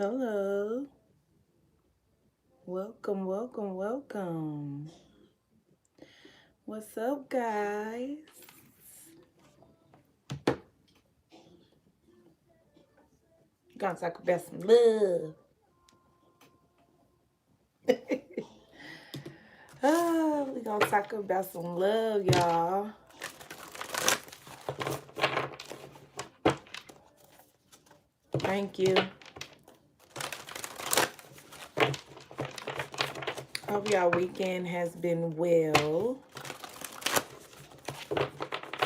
Hello. Welcome, welcome, welcome. What's up, guys? Gonna talk about some love. We gonna talk about some love, y'all. Thank you. Hope y'all weekend has been well.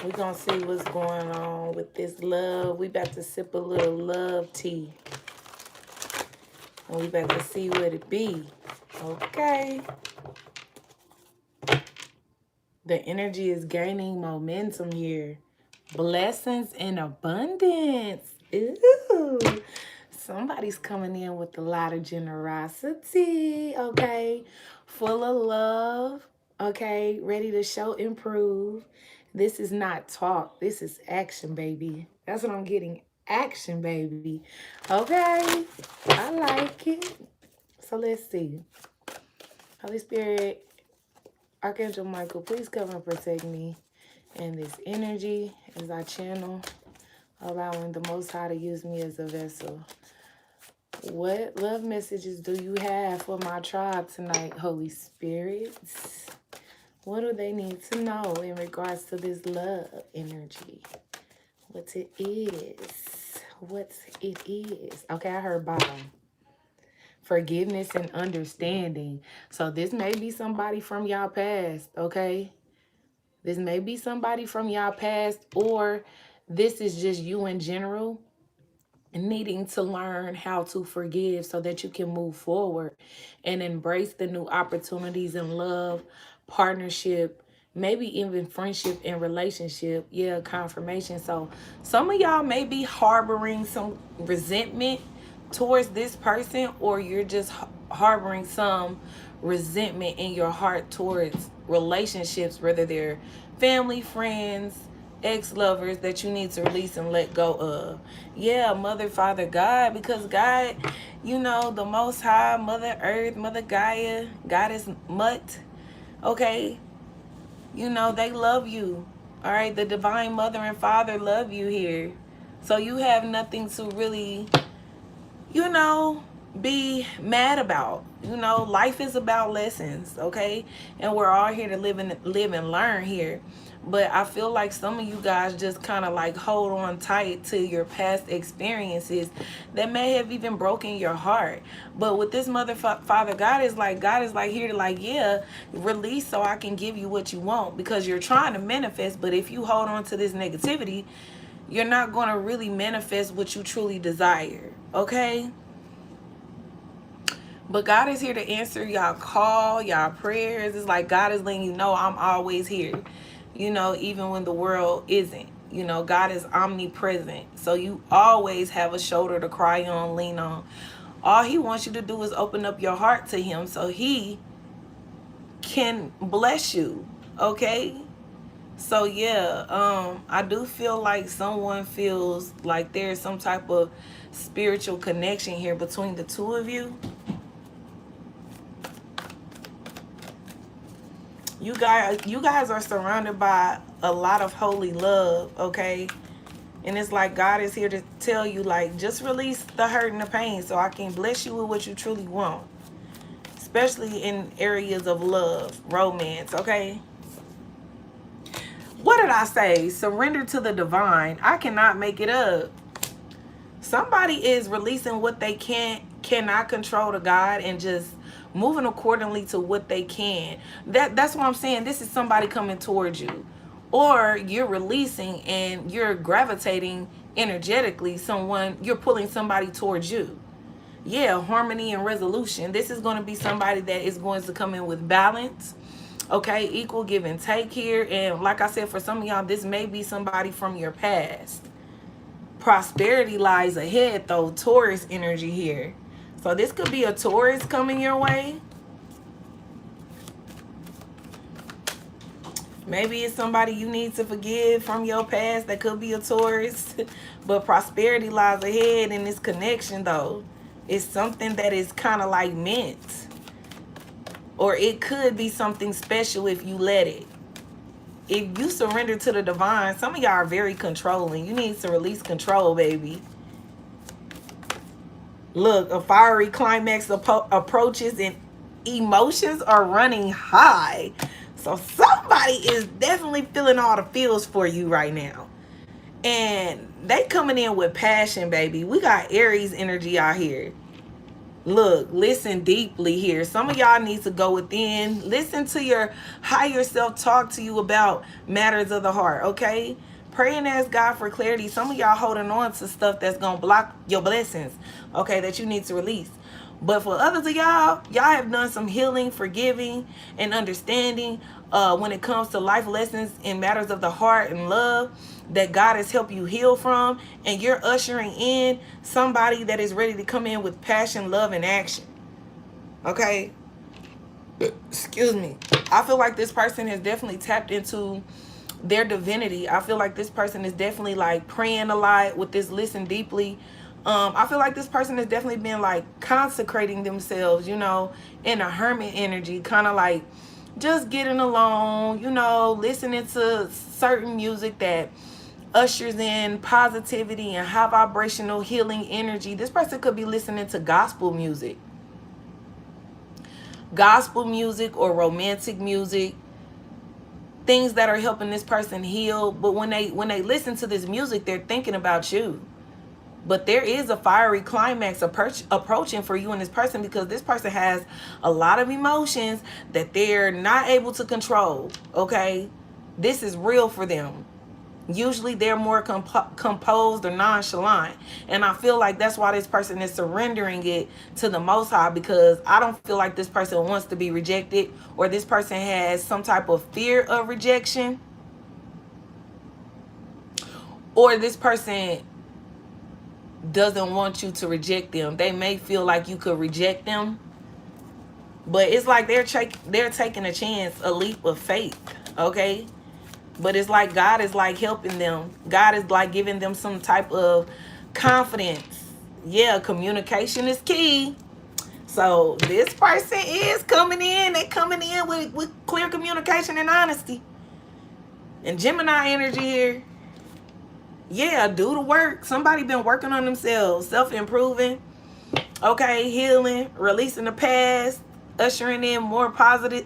We gonna see what's going on with this love. We about to sip a little love tea. And we about to see what it be. Okay. The energy is gaining momentum here. Blessings in abundance. Ooh. Somebody's coming in with a lot of generosity, okay? Full of love, okay? Ready to show improve. This is not talk. This is action, baby. That's what I'm getting. Action, baby. Okay? I like it. So let's see. Holy Spirit, Archangel Michael, please cover and protect me and this energy as I channel, allowing the Most High to use me as a vessel. What love messages do you have for my tribe tonight, Holy Spirit? What do they need to know in regards to this love energy? What it is. What it is. Okay, I heard bottom. Forgiveness and understanding. So this may be somebody from y'all past, okay? This may be somebody from y'all past, or this is just you in general needing to learn how to forgive so that you can move forward and embrace the new opportunities in love, partnership, maybe even friendship and relationship. Yeah, confirmation. So some of y'all may be harboring some resentment towards this person, or you're just harboring some resentment in your heart towards relationships, whether they're family, friends, ex-lovers, that you need to release and let go of. Yeah, Mother, Father, God, because God, you know, the Most High, Mother Earth, Mother Gaia, Goddess Mutt, okay, you know, they love you. All right, the Divine Mother and Father love you here. So you have nothing to really, you know, be mad about. You know, life is about lessons, okay? And we're all here to live and learn here. But I feel like some of you guys just kind of like hold on tight to your past experiences that may have even broken your heart. But with this Mother, Father, God is like here to like, yeah, release so I can give you what you want, because you're trying to manifest. But if you hold on to this negativity, you're not going to really manifest what you truly desire, okay? But God is here to answer y'all call, y'all prayers. It's like God is letting you know I'm always here. You know, even when the world isn't. You know, God is omnipresent. So you always have a shoulder to cry on, lean on. All he wants you to do is open up your heart to him so he can bless you. Okay? So yeah, I do feel like someone feels like there's some type of spiritual connection here between the two of you. You guys are surrounded by a lot of holy love, okay? And it's like God is here to tell you, like, just release the hurt and the pain so I can bless you with what you truly want. Especially in areas of love, romance, okay? What did I say? Surrender to the divine. I cannot make it up. Somebody is releasing what they cannot control to God and just moving accordingly to what they can. That's what I'm saying. This is somebody coming towards you, or you're releasing and you're gravitating energetically. You're pulling somebody towards you. Yeah, harmony and resolution. This is going to be somebody that is going to come in with balance. Okay, equal give and take here. And like I said, for some of y'all, this may be somebody from your past. Prosperity lies ahead, though. Taurus energy here. So this could be a Taurus coming your way. Maybe it's somebody you need to forgive from your past. That could be a Taurus. But prosperity lies ahead in this connection, though. It's something that is kind of like meant. Or it could be something special if you let it. If you surrender to the divine, some of y'all are very controlling. You need to release control, baby. Look, a fiery climax approaches and emotions are running high. So somebody is definitely feeling all the feels for you right now. And they coming in with passion, baby. We got Aries energy out here. Look, listen deeply here. Some of y'all need to go within. Listen to your higher self talk to you about matters of the heart, okay? Pray and ask God for clarity. Some of y'all holding on to stuff that's going to block your blessings, okay, that you need to release. But for others of y'all have done some healing, forgiving, and understanding when it comes to life lessons in matters of the heart and love that God has helped you heal from. And you're ushering in somebody that is ready to come in with passion, love, and action. Okay? Excuse me. I feel like this person has definitely tapped into their divinity. I feel like this person is definitely like praying a lot with this listen deeply. I feel like this person has definitely been like consecrating themselves, you know, in a hermit energy, kind of like just getting alone, you know, listening to certain music that ushers in positivity and high vibrational healing energy. This person could be listening to gospel music or romantic music, things that are helping this person heal. But when they listen to this music, they're thinking about you. But there is a fiery climax approaching for you and this person, because this person has a lot of emotions that they're not able to control, okay? This is real for them. Usually they're more composed or nonchalant. And I feel like that's why this person is surrendering it to the Most High, because I don't feel like this person wants to be rejected, or this person has some type of fear of rejection, or this person doesn't want you to reject them. They may feel like you could reject them, but it's like they're taking a chance, a leap of faith, okay? But it's like God is like helping them. God is like giving them some type of confidence. Yeah, communication is key. So this person is coming in. They're coming in with clear communication and honesty. And Gemini energy here. Yeah, do the work. Somebody been working on themselves, self-improving, okay, healing, releasing the past, ushering in more positive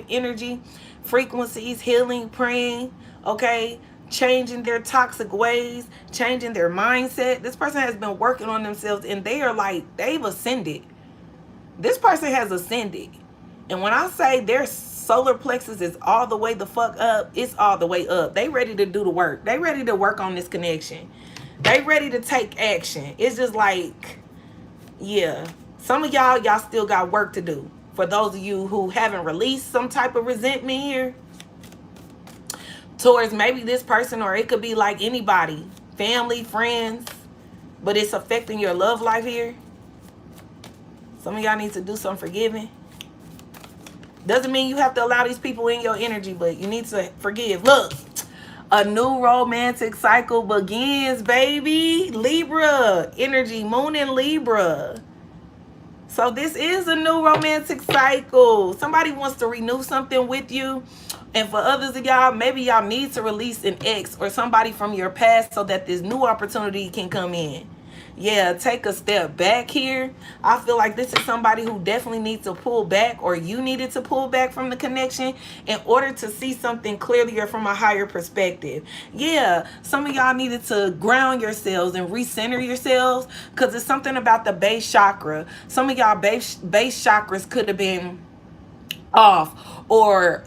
energy, frequencies, healing, praying, okay, changing their toxic ways, changing their mindset. This person has been working on themselves, and they are like, they've ascended. This person has ascended. And when I say their solar plexus is all the way the fuck up, it's all the way up. They ready to do the work. They ready to work on this connection. They ready to take action. It's just like, yeah. Some of y'all still got work to do. For those of you who haven't released some type of resentment here towards maybe this person, or it could be like anybody, family, friends, but it's affecting your love life here. Some of y'all need to do some forgiving. Doesn't mean you have to allow these people in your energy, but you need to forgive. Look, a new romantic cycle begins, baby. Libra energy, moon in Libra. So this is a new romantic cycle. Somebody wants to renew something with you. And for others of y'all, maybe y'all need to release an ex or somebody from your past so that this new opportunity can come in. Yeah, take a step back here. I feel like this is somebody who definitely needs to pull back, or you needed to pull back from the connection in order to see something clearly or from a higher perspective. Yeah, some of y'all needed to ground yourselves and recenter yourselves, because it's something about the base chakra. Some of y'all base chakras could have been off, or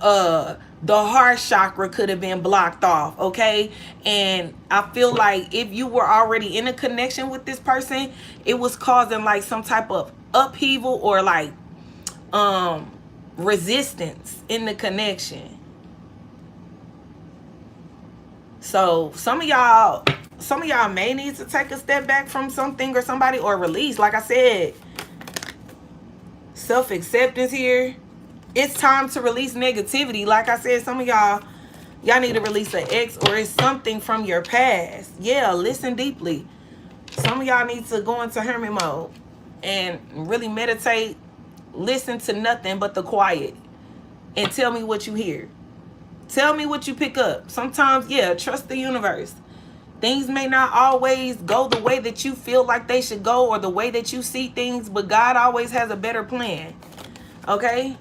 the heart chakra could have been blocked off, okay? And I feel like if you were already in a connection with this person, it was causing like some type of upheaval or like resistance in the connection. So some of y'all may need to take a step back from something or somebody, or release. Like I said, self-acceptance here. It's time to release negativity. Like I said, some of y'all need to release an ex, or it's something from your past. Yeah, listen deeply. Some of y'all need to go into hermit mode. and really meditate, listen to nothing but the quiet, and tell me what you hear. Tell me what you pick up. Sometimes, yeah, trust the universe. Things may not always go the way that you feel like they should go or the way that you see things, but God always has a better plan. Okay?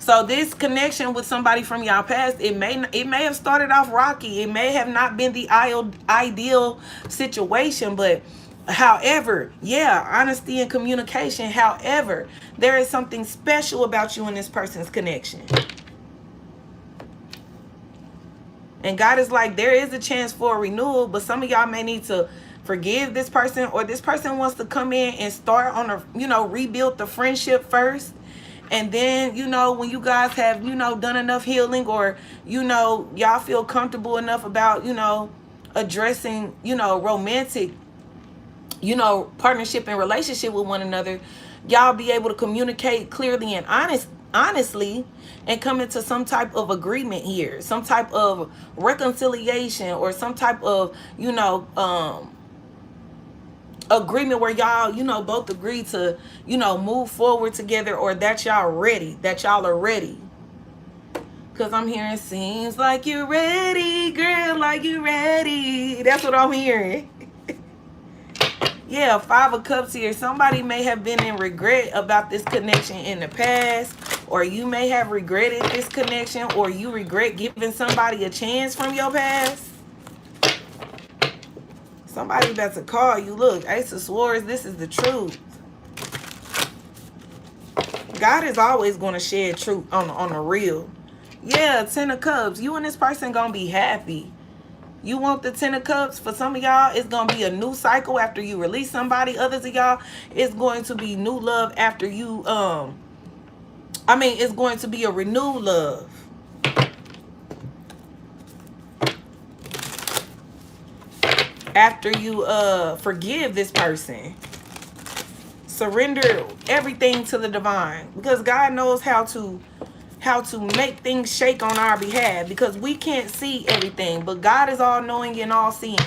So this connection with somebody from y'all past, it may have started off rocky. It may have not been the ideal situation, but however, yeah, honesty and communication. However, there is something special about you and this person's connection. And God is like, there is a chance for a renewal, but some of y'all may need to forgive this person, or this person wants to come in and start on a, rebuild the friendship first. And then, when you guys have, done enough healing, or, y'all feel comfortable enough about, addressing, romantic, partnership and relationship with one another, y'all be able to communicate clearly and honestly, and come into some type of agreement here, some type of reconciliation, or some type of, agreement where y'all, both agree to, move forward together, or that y'all are ready. Because I'm hearing, seems like you're ready, girl, like you're ready. That's what I'm hearing. Yeah, 5 of Cups here. Somebody may have been in regret about this connection in the past, or you may have regretted this connection, or you regret giving somebody a chance from your past. Somebody about to call you. Look, Ace of Swords, this is the truth. God is always going to share truth on the real. Yeah, 10 of Cups. You and this person going to be happy. You want the 10 of Cups? For some of y'all, it's going to be a new cycle after you release somebody. Others of y'all, it's going to be new love after you, it's going to be a renewed love. After you forgive this person. Surrender everything to the divine. Because God knows how to make things shake on our behalf, because we can't see everything, but God is all knowing and all seeing.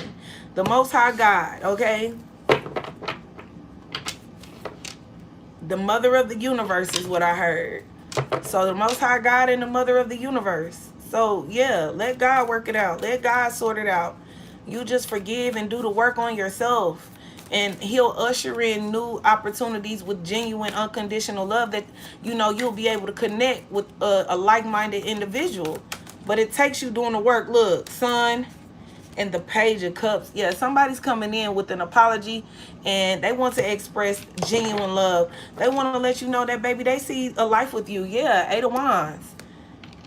The Most High God, okay? The Mother of the Universe is what I heard. So the Most High God and the Mother of the Universe. So yeah, let God work it out. Let God sort it out. You just forgive and do the work on yourself, and he'll usher in new opportunities with genuine unconditional love that you'll be able to connect with a like-minded individual. But it takes you doing the work. Look, Sun and the Page of Cups. Yeah, somebody's coming in with an apology, and they want to express genuine love. They want to let you know that, baby, they see a life with you. Yeah, 8 of Wands.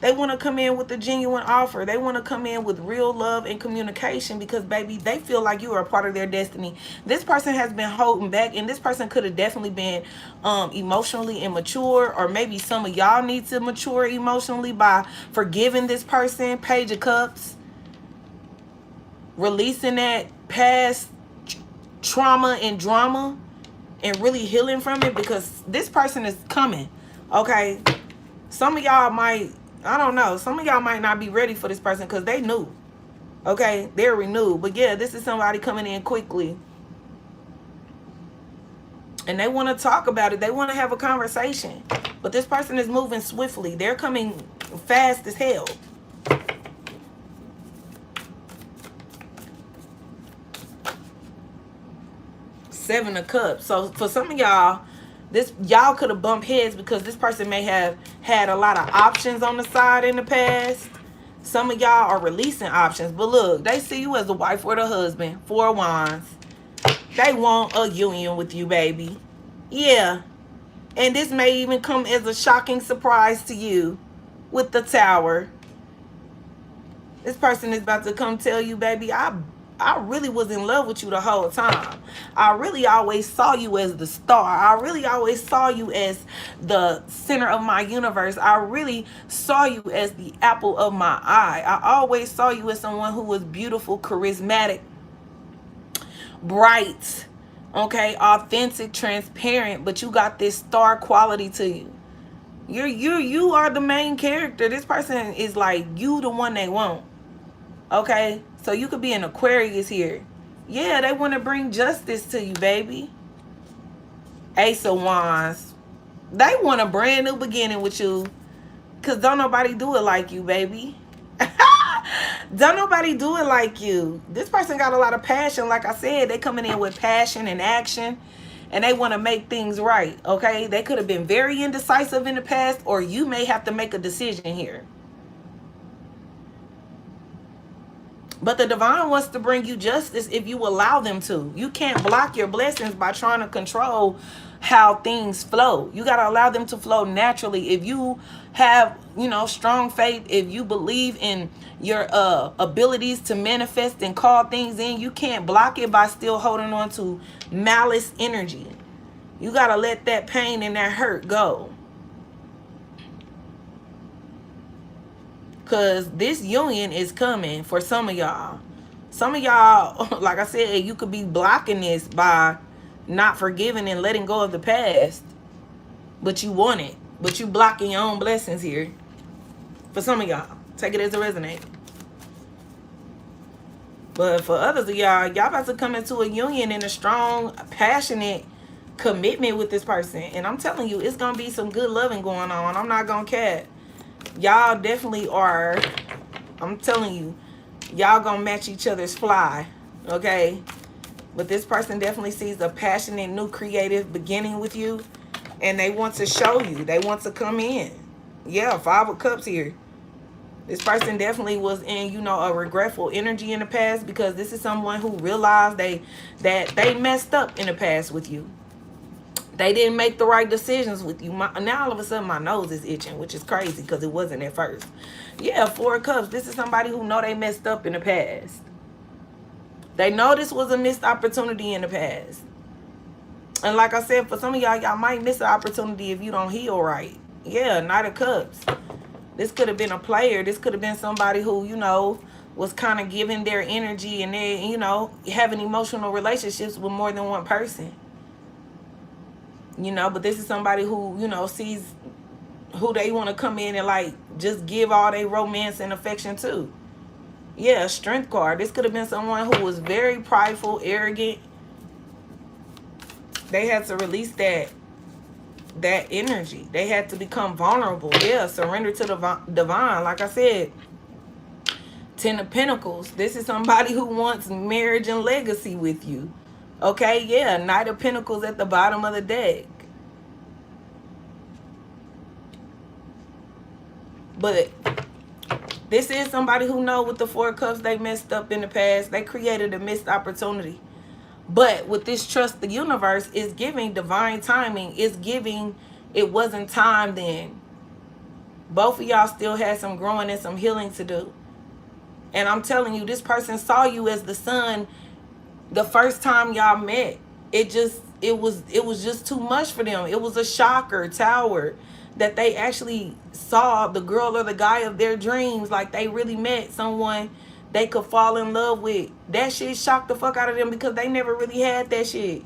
They want to come in with a genuine offer. They want to come in with real love and communication, because, baby, they feel like you are a part of their destiny. This person has been holding back, and this person could have definitely been emotionally immature, or maybe some of y'all need to mature emotionally by forgiving this person. Page of Cups. Releasing that past trauma and drama and really healing from it, because this person is coming, okay? Some of y'all might... I don't know. Some of y'all might not be ready for this person, because they new. Okay? They're renewed. But yeah, this is somebody coming in quickly. And they want to talk about it. They want to have a conversation. But this person is moving swiftly. They're coming fast as hell. Seven of Cups. So for some of y'all, y'all could have bumped heads, because this person may have had a lot of options on the side in the past. Some of y'all are releasing options, but look, they see you as the wife or the husband. 4 of Wands. They want a union with you, baby. Yeah. And this may even come as a shocking surprise to you with the Tower. This person is about to come tell you, baby, I really was in love with you the whole time. I really always saw you as the star. I really always saw you as the center of my universe. I really saw you as the apple of my eye. I always saw you as someone who was beautiful, charismatic, bright, okay, authentic, transparent, but you got this star quality to you. You are the main character. This person is like you, the one they want. Okay, so you could be an Aquarius here. Yeah, they want to bring justice to you, baby. Ace of Wands. They want a brand new beginning with you. Because don't nobody do it like you, baby. Don't nobody do it like you. This person got a lot of passion. Like I said, they coming in with passion and action. And they want to make things right, okay? They could have been very indecisive in the past, or you may have to make a decision here. But the divine wants to bring you justice if you allow them to. You can't block your blessings by trying to control how things flow. You got to allow them to flow naturally. If you have, strong faith, if you believe in your abilities to manifest and call things in, you can't block it by still holding on to malice energy. You got to let that pain and that hurt go. Because this union is coming for some of y'all. Some of y'all, like I said, you could be blocking this by not forgiving and letting go of the past. But you want it. But you blocking your own blessings here. For some of y'all. Take it as a resonate. But for others of y'all about to come into a union in a strong, passionate commitment with this person. And I'm telling you, it's going to be some good loving going on. I'm not going to care. Y'all definitely are, I'm telling you, y'all gonna match each other's fly, okay? But this person definitely sees a passionate, new, creative beginning with you. And they want to show you. They want to come in. Yeah, 5 of Cups here. This person definitely was in, a regretful energy in the past, because this is someone who realized that they messed up in the past with you. They didn't make the right decisions with you. Now all of a sudden my nose is itching, which is crazy because it wasn't at first. Yeah, 4 of Cups. This is somebody who know they messed up in the past. They know this was a missed opportunity in the past. And like I said, for some of y'all might miss an opportunity if you don't heal right. Yeah, Knight of Cups. This could have been a player. This could have been somebody who, was kind of giving their energy and they, having emotional relationships with more than one person. But this is somebody who, sees who they want to come in and just give all their romance and affection to. Yeah, Strength card. This could have been someone who was very prideful, arrogant. They had to release that energy. They had to become vulnerable. Yeah, surrender to the divine. Like I said, 10 of Pentacles. This is somebody who wants marriage and legacy with you. Okay, yeah, Knight of Pentacles at the bottom of the deck. But this is somebody who know with the 4 of Cups they messed up in the past. They created a missed opportunity. But with this trust, the universe is giving divine timing. It's giving it wasn't time then. Both of y'all still had some growing and some healing to do. And I'm telling you, this person saw you as the sun the first time y'all met. It was just too much for them. It was a shocker, tower, that they actually saw the girl or the guy of their dreams. Like they really met someone they could fall in love with. That shit shocked the fuck out of them because they never really had that shit.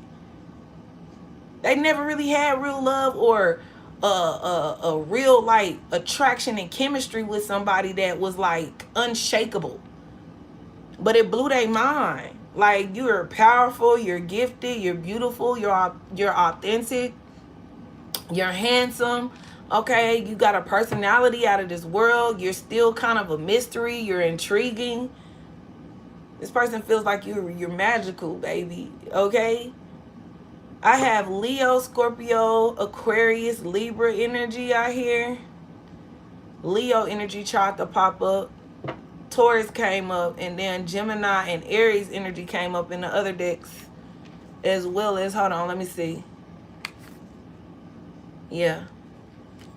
They never really had real love or a real attraction and chemistry with somebody that was unshakable. But it blew their mind. You're powerful, you're gifted, you're beautiful, you're authentic, you're handsome. Okay, you got a personality out of this world. You're still kind of a mystery. You're intriguing. This person feels like you're magical, baby. Okay? I have Leo, Scorpio, Aquarius, Libra energy out here. Leo energy tried to pop up. Taurus came up. And then Gemini and Aries energy came up in the other decks. As well as, hold on, let me see. Yeah.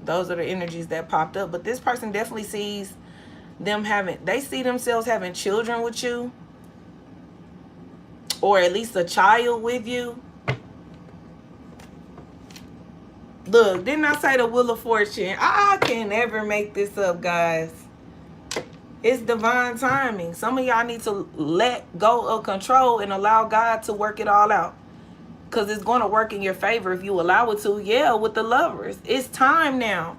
Those are the energies that popped up. But this person definitely sees them they see themselves having children with you. Or at least a child with you. Look, didn't I say the Wheel of Fortune? I can never make this up, guys. It's divine timing. Some of y'all need to let go of control and allow God to work it all out. Because it's going to work in your favor if you allow it to. Yeah, with the Lovers. It's time now.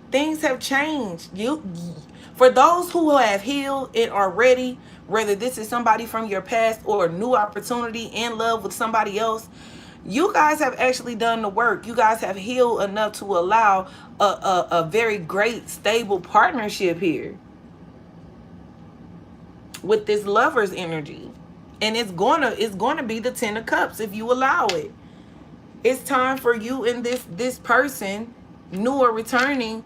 Things have changed. For those who have healed and are ready, whether this is somebody from your past or a new opportunity in love with somebody else, You guys have actually done the work. You guys have healed enough to allow a very great, stable partnership here with this lover's energy. And it's gonna be the 10 of Cups if you allow it. It's time for you and this person, new or returning,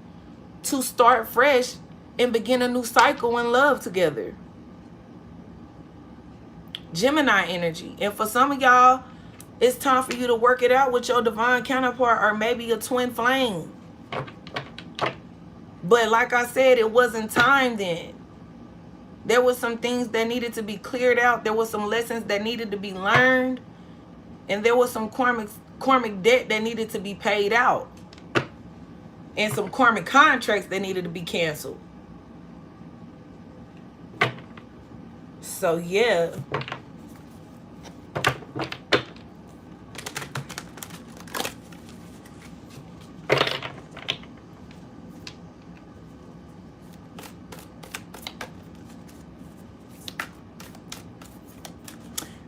to start fresh and begin a new cycle in love together. Gemini energy. And for some of y'all, it's time for you to work it out with your divine counterpart or maybe a twin flame. But like I said, it wasn't time then. There was some things that needed to be cleared out. There was some lessons that needed to be learned. And there was some karmic debt that needed to be paid out. And some karmic contracts that needed to be canceled. So yeah.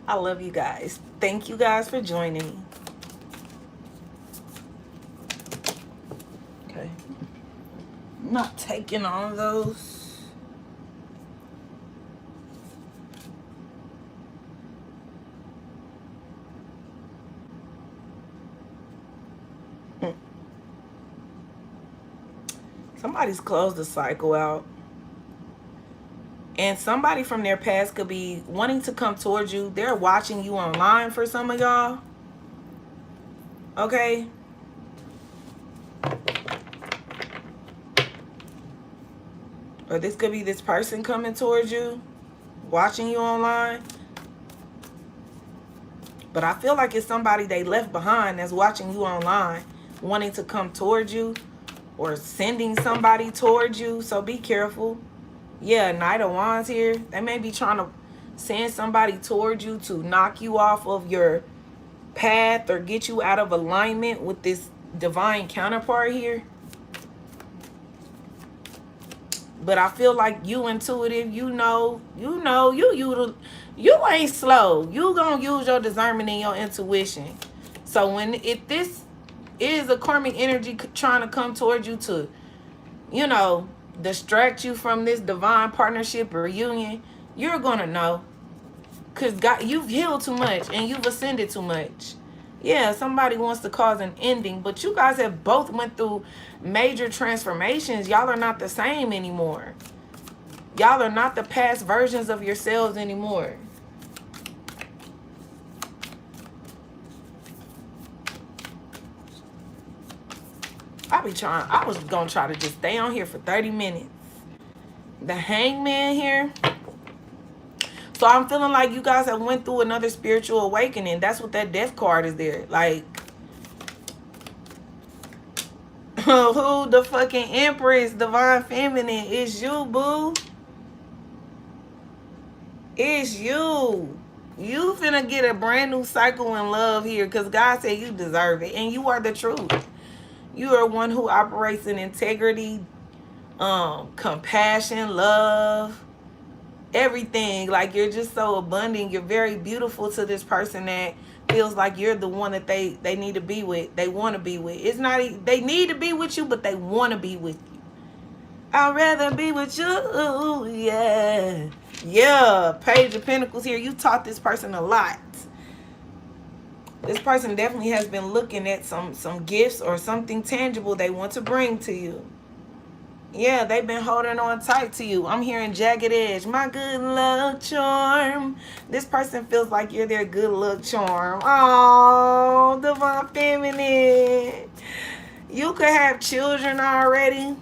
I love you guys. Thank you guys for joining. Okay. I'm not taking all of those. Somebody's closed the cycle out. And somebody from their past could be wanting to come towards you. They're watching you online for some of y'all. Okay? Or this could be this person coming towards you, watching you online. But I feel like it's somebody they left behind that's watching you online, wanting to come towards you or sending somebody towards you. So be careful. Yeah, Knight of Wands here. They may be trying to send somebody towards you to knock you off of your path or get you out of alignment with this divine counterpart here. But I feel like you intuitive, you ain't slow. You gonna use your discernment and your intuition. So if this is a karmic energy trying to come towards you to, distract you from this divine partnership or union, you're gonna know. Because God, you've healed too much and you've ascended too much. Yeah, somebody wants to cause an ending, but you guys have both went through major transformations. Y'all are not the same anymore. Y'all are not the past versions of yourselves anymore. I was gonna try to just stay on here for 30 minutes. The Hangman here. So I'm feeling like you guys have went through another spiritual awakening. That's what that death card is there. Like, who the fucking Empress, divine feminine, is you, boo. It's you. You finna get a brand new cycle in love here because God said you deserve it. And you are the truth. You are one who operates in integrity, compassion, love, everything. Like, you're just so abundant. You're very beautiful to this person that feels like you're the one that they need to be with. They want to be with. It's not they need to be with you, but they want to be with you. I'd rather be with you. Yeah. Yeah. Page of Pentacles here. You taught this person a lot. This person definitely has been looking at some gifts or something tangible they want to bring to you. Yeah, they've been holding on tight to you. I'm hearing jagged edge. My good luck charm. This person feels like you're their good luck charm. Oh, divine feminine. You could have children already.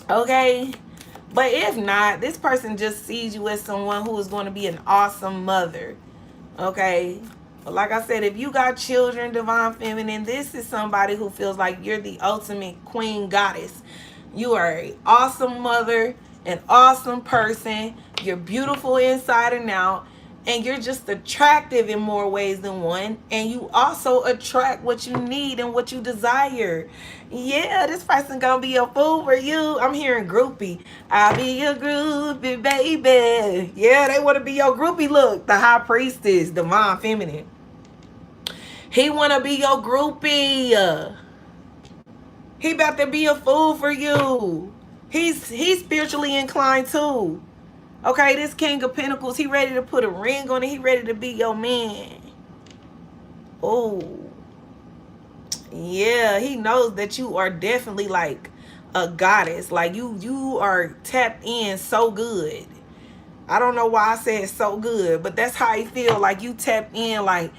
Okay? But if not, this person just sees you as someone who is going to be an awesome mother. Okay? But like I said, if you got children, divine feminine, this is somebody who feels like you're the ultimate queen goddess. You are an awesome mother, an awesome person. You're beautiful inside and out. And you're just attractive in more ways than one. And you also attract what you need and what you desire. Yeah, this person gonna be a fool for you. I'm hearing groupie. I'll be your groupie, baby. Yeah, they want to be your groupie. Look, the high priestess, divine feminine. He want to be your groupie. He about to be a fool for you. He's spiritually inclined too. Okay, this King of Pentacles, he ready to put a ring on it. He ready to be your man. Oh. Yeah, he knows that you are definitely like a goddess. Like you are tapped in so good. I don't know why I said so good, but that's how he feel. Like you tapped in, like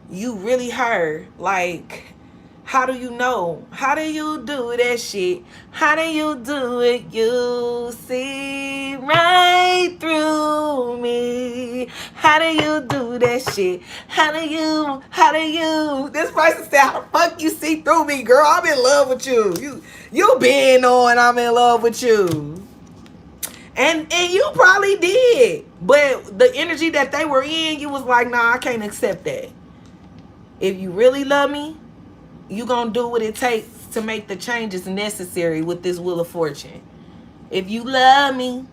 you really heard. Like, how do you know? How do you do that shit? How do you do it? You see right through me. How do you do that shit? How do you? This person said, how the fuck you see through me, girl? I'm in love with you. You been knowing I'm in love with you. And you probably did. But the energy that they were in, you was like, nah, I can't accept that. If you really love me, you gonna do what it takes to make the changes necessary with this Wheel of Fortune. If you love me.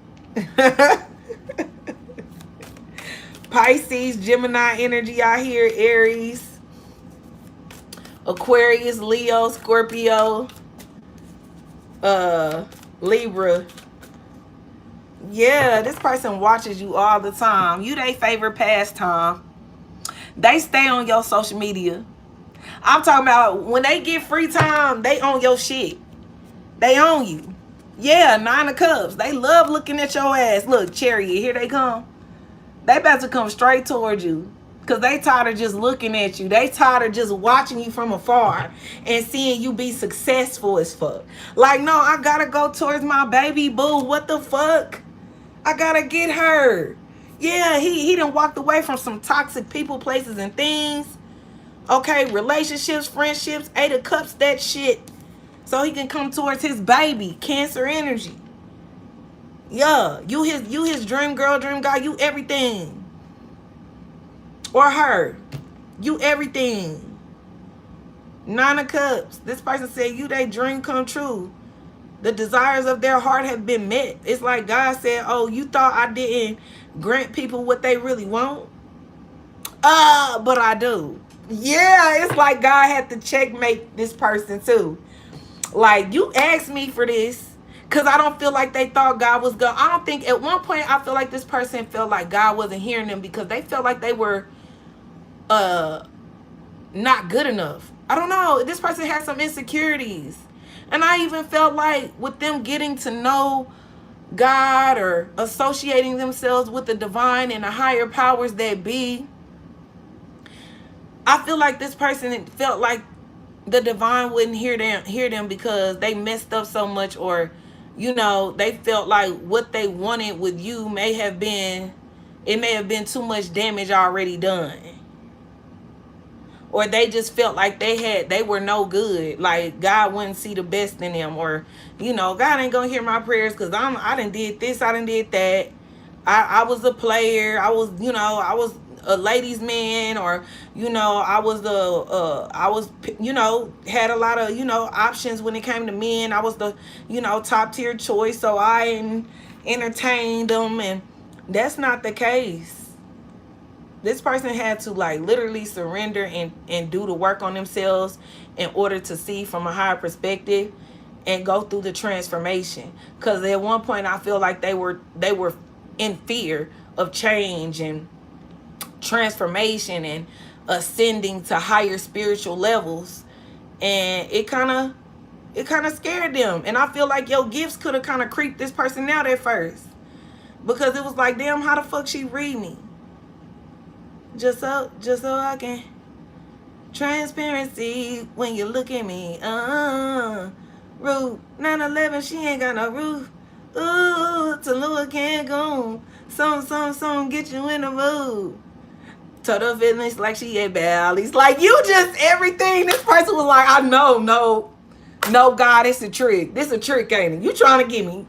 Pisces, Gemini energy out here, Aries, Aquarius, Leo, Scorpio, Libra. Yeah, this person watches you all the time. You their favorite pastime. They stay on your social media. I'm talking about when they get free time, they own your shit. They own you. Yeah, 9 of Cups. They love looking at your ass. Look, Chariot, here they come. They about to come straight towards you. Because they tired of just looking at you. They tired of just watching you from afar and seeing you be successful as fuck. Like, no, I gotta go towards my baby boo. What the fuck? I gotta get her. Yeah, he done walked away from some toxic people, places, and things. Okay, relationships, friendships, 8 of Cups, that shit. So he can come towards his baby, Cancer energy. Yeah, you his dream girl, dream guy, you everything. Or her. You everything. 9 of Cups. This person said you their dream come true. The desires of their heart have been met. It's like God said, oh, you thought I didn't grant people what they really want? But I do. Yeah, it's like God had to checkmate this person too. Like, you asked me for this because I don't feel like they thought God was going. I don't think at one point I feel like this person felt like God wasn't hearing them because they felt like they were not good enough. I don't know. This person had some insecurities. And I even felt like with them getting to know God or associating themselves with the divine and the higher powers that be, I feel like this person felt like the divine wouldn't hear them because they messed up so much, or, you know, they felt like what they wanted with you may have been too much damage already done. Or they just felt like they were no good. Like God wouldn't see the best in them. Or, you know, God ain't gonna hear my prayers because I done did this, I done did that. I was a player. I was a ladies' man, or, you know, I was had a lot of, options when it came to men. I was the, top tier choice. So I entertained them, and that's not the case. This person had to like literally surrender and do the work on themselves in order to see from a higher perspective and go through the transformation. Because at one point I feel like they were in fear of change and transformation and ascending to higher spiritual levels, and it kind of scared them. And I feel like your gifts could have kind of creeped this person out at first, because it was like, damn, how the fuck she read me? Just so I can transparency when you look at me. Rude 9/11, she ain't got no roof. Ooh, Tallulah can't go. Some get you in the mood. Total feelings like she ate Bally's. Like, you just everything. This person was like, I know, no, God, it's a trick. This a trick, ain't it? You trying to get me.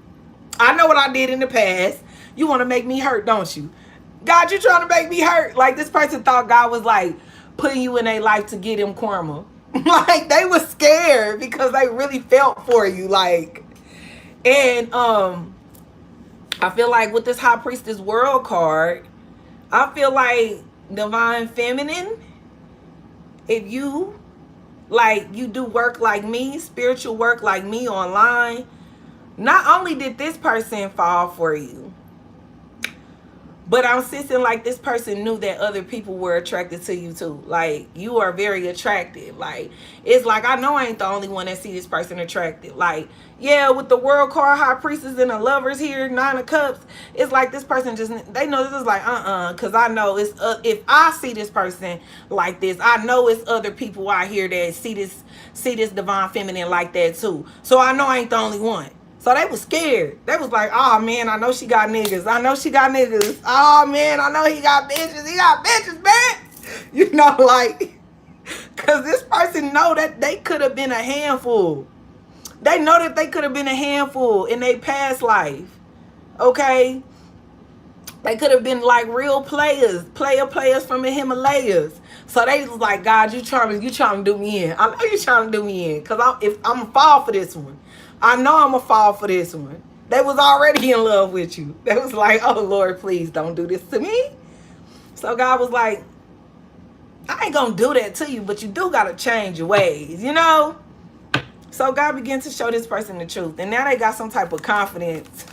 I know what I did in the past. You want to make me hurt, don't you? God, you trying to make me hurt. Like, this person thought God was like putting you in their life to get him karma. Like, they were scared because they really felt for you. Like, and I feel like with this High Priestess World card, I feel like divine feminine If you, like, you do work like me, spiritual work like me online, not only did this person fall for you, but I'm sensing like this person knew that other people were attracted to you too. Like, you are very attractive. Like, it's like, I know I ain't the only one that see this person attractive. Like, yeah, with the world card, high priestess and the lovers here, 9 of cups, it's like this person just, they know this is like, because I know it's, if I see this person like this, I know it's other people out here that see this divine feminine like that too. So I know I ain't the only one. So they was scared. They was like, oh man, I know she got niggas. I know she got niggas. Oh man, I know he got bitches. He got bitches, man. You know, like, because this person know that they could have been a handful. They know that they could have been a handful in their past life. Okay? They could have been like real players from the Himalayas. So they was like, God, you trying to do me in. I know you trying to do me in. Because I'm going to fall for this one. I know I'm going to fall for this one. They was already in love with you. They was like, oh, Lord, please don't do this to me. So God was like, I ain't going to do that to you, but you do got to change your ways, you know? So God began to show this person the truth. And now they got some type of confidence.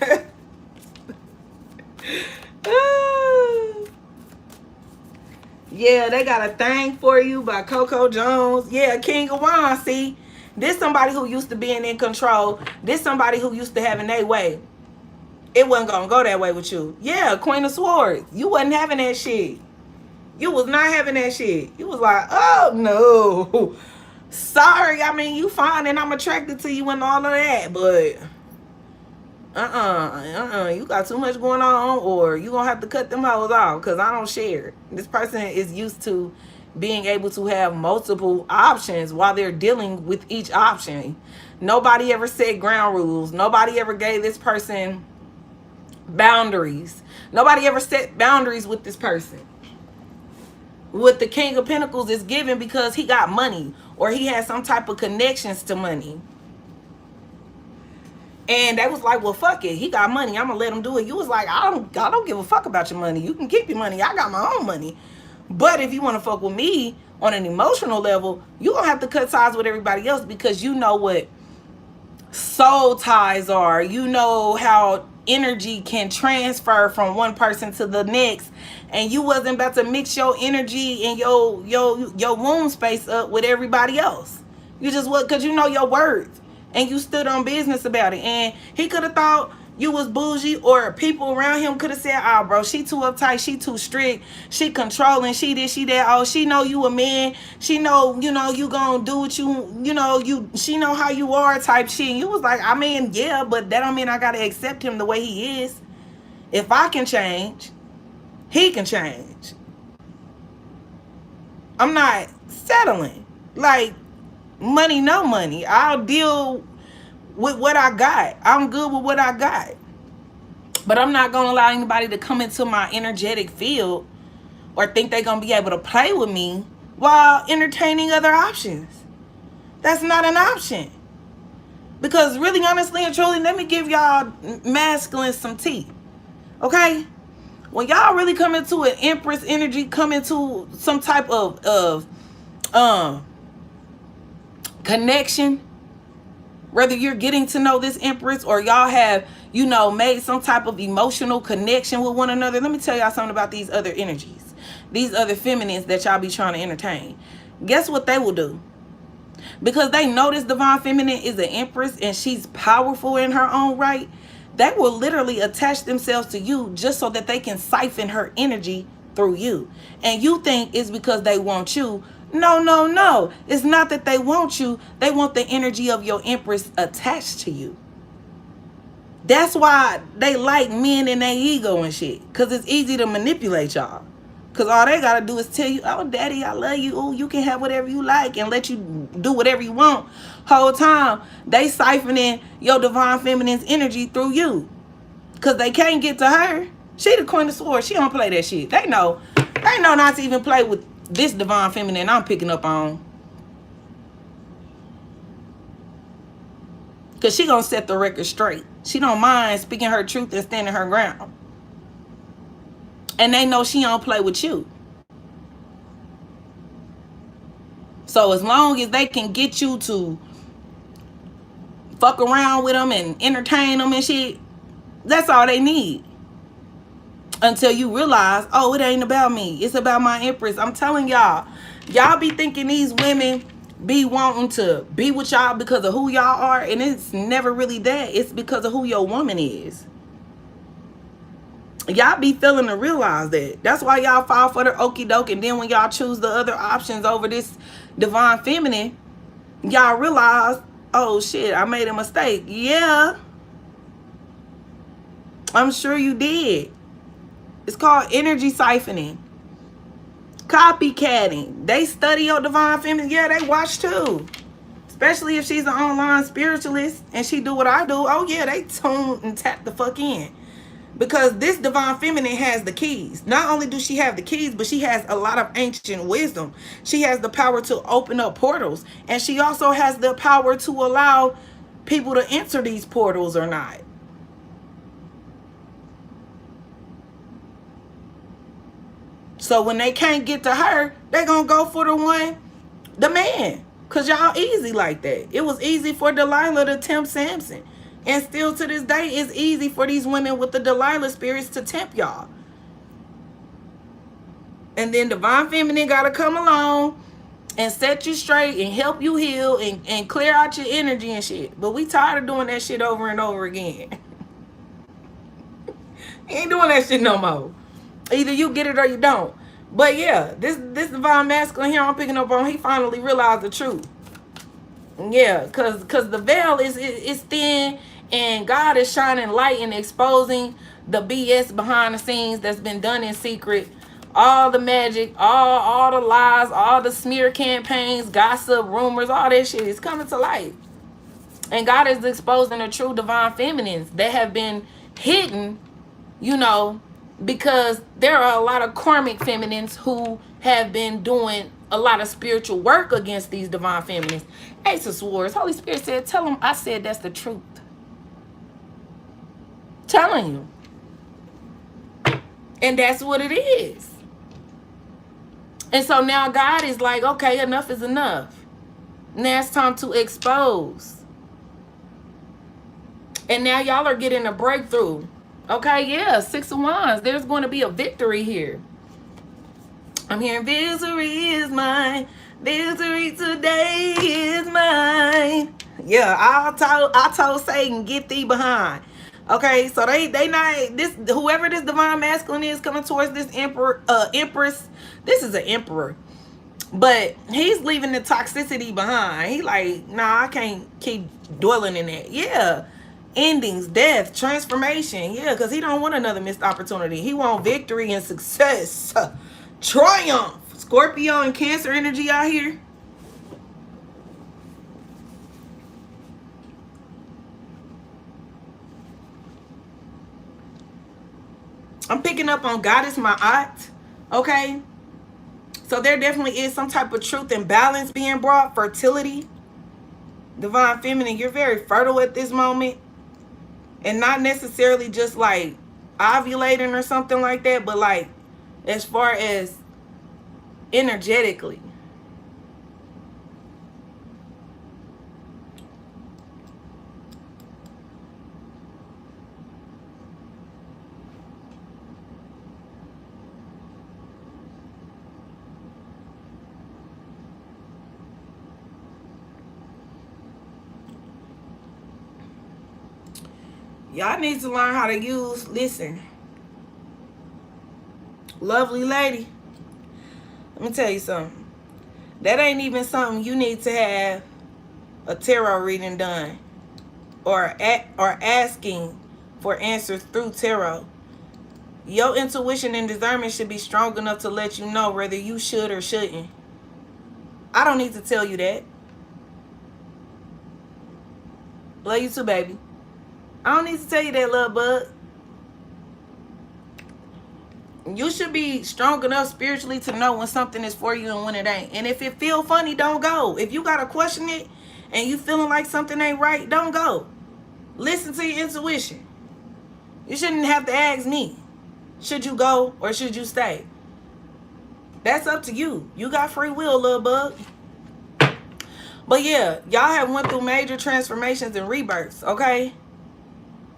Yeah, they got a thing for you by Coco Jones. Yeah, King of Wands. See, this somebody who used to being in control. This somebody who used to having their way. It wasn't gonna go that way with you. Yeah, Queen of Swords. You wasn't having that shit. You was not having that shit. You was like, oh no. Sorry, I mean, you fine and I'm attracted to you and all of that, but you got too much going on, or you gonna have to cut them hoes off, because I don't share. This person is used to being able to have multiple options while they're dealing with each option. Nobody ever set ground rules. Nobody ever gave this person boundaries. Nobody ever set boundaries with this person. What the King of Pentacles is given because he got money, or he has some type of connections to money. And they was like, well, fuck it. He got money. I'm going to let him do it. You was like, I don't give a fuck about your money. You can keep your money. I got my own money. But if you want to fuck with me on an emotional level, you're going to have to cut ties with everybody else, because you know what soul ties are. You know how energy can transfer from one person to the next. And you wasn't about to mix your energy and your womb space up with everybody else. You just what, because you know your words. And you stood on business about it. And he could have thought you was bougie, or people around him could have said, oh, bro, she too uptight, she too strict, she controlling, she this, she that. Oh, she know you a man. She know, you gonna do what she know how you are type shit. And you was like, I mean, yeah, but that don't mean I gotta accept him the way he is. If I can change, he can change. I'm not settling. Like, money, no money. I'll deal with what I got. I'm good with what I got. But I'm not going to allow anybody to come into my energetic field or think they're going to be able to play with me while entertaining other options. That's not an option. Because really, honestly and truly, let me give y'all masculine some tea. Okay? When y'all really come into an Empress energy, come into some type of connection, whether you're getting to know this Empress or y'all have, made some type of emotional connection with one another, let me tell y'all something about these other energies, these other feminines that y'all be trying to entertain. Guess what they will do? Because they know this divine feminine is an Empress and she's powerful in her own right, they will literally attach themselves to you just so that they can siphon her energy through you. And you think it's because they want you. No. It's not that they want you. They want the energy of your Empress attached to you. That's why they like men and their ego and shit. Because it's easy to manipulate y'all. Because all they got to do is tell you, oh, daddy, I love you. Oh, you can have whatever you like, and let you do whatever you want. Whole time, they siphoning your divine feminine's energy through you. Because they can't get to her. She the Queen of Swords. She don't play that shit. They know not to even play with this divine feminine I'm picking up on. Because she gonna set the record straight. She don't mind speaking her truth and standing her ground. And they know she don't play with you. So as long as they can get you to fuck around with them and entertain them and shit, that's all they need. Until you realize, oh, it ain't about me. It's about my Empress. I'm telling y'all. Y'all be thinking these women be wanting to be with y'all because of who y'all are. And it's never really that. It's because of who your woman is. Y'all be failing to realize that. That's why y'all fall for the okie doke. And then when y'all choose the other options over this divine feminine, y'all realize, oh shit, I made a mistake. Yeah, I'm sure you did. It's called energy siphoning. Copycatting. They study your divine feminine. Yeah, they watch too. Especially if she's an online spiritualist and she do what I do. Oh yeah, they tune and tap the fuck in. Because this divine feminine has the keys. Not only does she have the keys, but she has a lot of ancient wisdom. She has the power to open up portals. And she also has the power to allow people to enter these portals or not. So when they can't get to her, they're going to go for the man. Because y'all easy like that. It was easy for Delilah to tempt Samson. And still to this day, it's easy for these women with the Delilah spirits to tempt y'all. And then divine feminine got to come along and set you straight and help you heal and clear out your energy and shit. But we tired of doing that shit over and over again. Ain't doing that shit no more. Either you get it or you don't. But yeah, this divine masculine here I'm picking up on, he finally realized the truth. Yeah, cause the veil is thin and God is shining light and exposing the BS behind the scenes that's been done in secret. All the magic, all the lies, all the smear campaigns, gossip, rumors, all that shit is coming to light. And God is exposing the true divine feminines that have been hidden, you know, because there are a lot of karmic feminines who have been doing a lot of spiritual work against these divine feminines. Ace of Swords, Holy Spirit said, tell them I said that's the truth. Telling you. And that's what it is. And so now God is like, okay, enough is enough. Now it's time to expose. And now y'all are getting a breakthrough. Okay, yeah, 6 of Wands. There's going to be a victory here. I'm hearing victory is mine. Victory today is mine. Yeah, I told Satan, get thee behind. Okay, so they not this, whoever this divine masculine is coming towards this empress. This is an emperor. But he's leaving the toxicity behind. He like, nah, I can't keep dwelling in that. Yeah. Endings, death, transformation. Yeah, because he don't want another missed opportunity. He want victory and success. Triumph. Scorpio and Cancer energy out here. I'm picking up on Goddess Ma'at. Okay. So there definitely is some type of truth and balance being brought. Fertility. Divine feminine, you're very fertile at this moment. And not necessarily just like ovulating or something like that, but like as far as energetically. Y'all need to learn how to use, listen, lovely lady, let me tell you something. That ain't even something you need to have a tarot reading done or asking for answers through tarot. Your intuition and discernment should be strong enough to let you know whether you should or shouldn't. I don't need to tell you that. Love you too, baby. I don't need to tell you that, love bug. You should be strong enough spiritually to know when something is for you and when it ain't. And if it feel funny, don't go. If you gotta question it and you feeling like something ain't right, don't go. Listen to your intuition. You shouldn't have to ask me, should you go or should you stay? That's up to you. You got free will, little bug. But yeah, y'all have went through major transformations and rebirths, okay?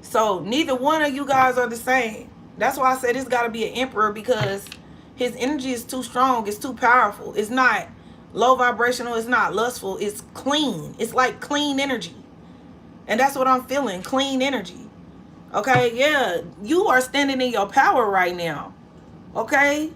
So neither one of you guys are the same. That's why I said it's got to be an emperor, because his energy is too strong. It's too powerful. It's not low vibrational. It's not lustful. It's clean. It's like clean energy. And that's what I'm feeling. Clean energy. Okay? Yeah. You are standing in your power right now. Okay?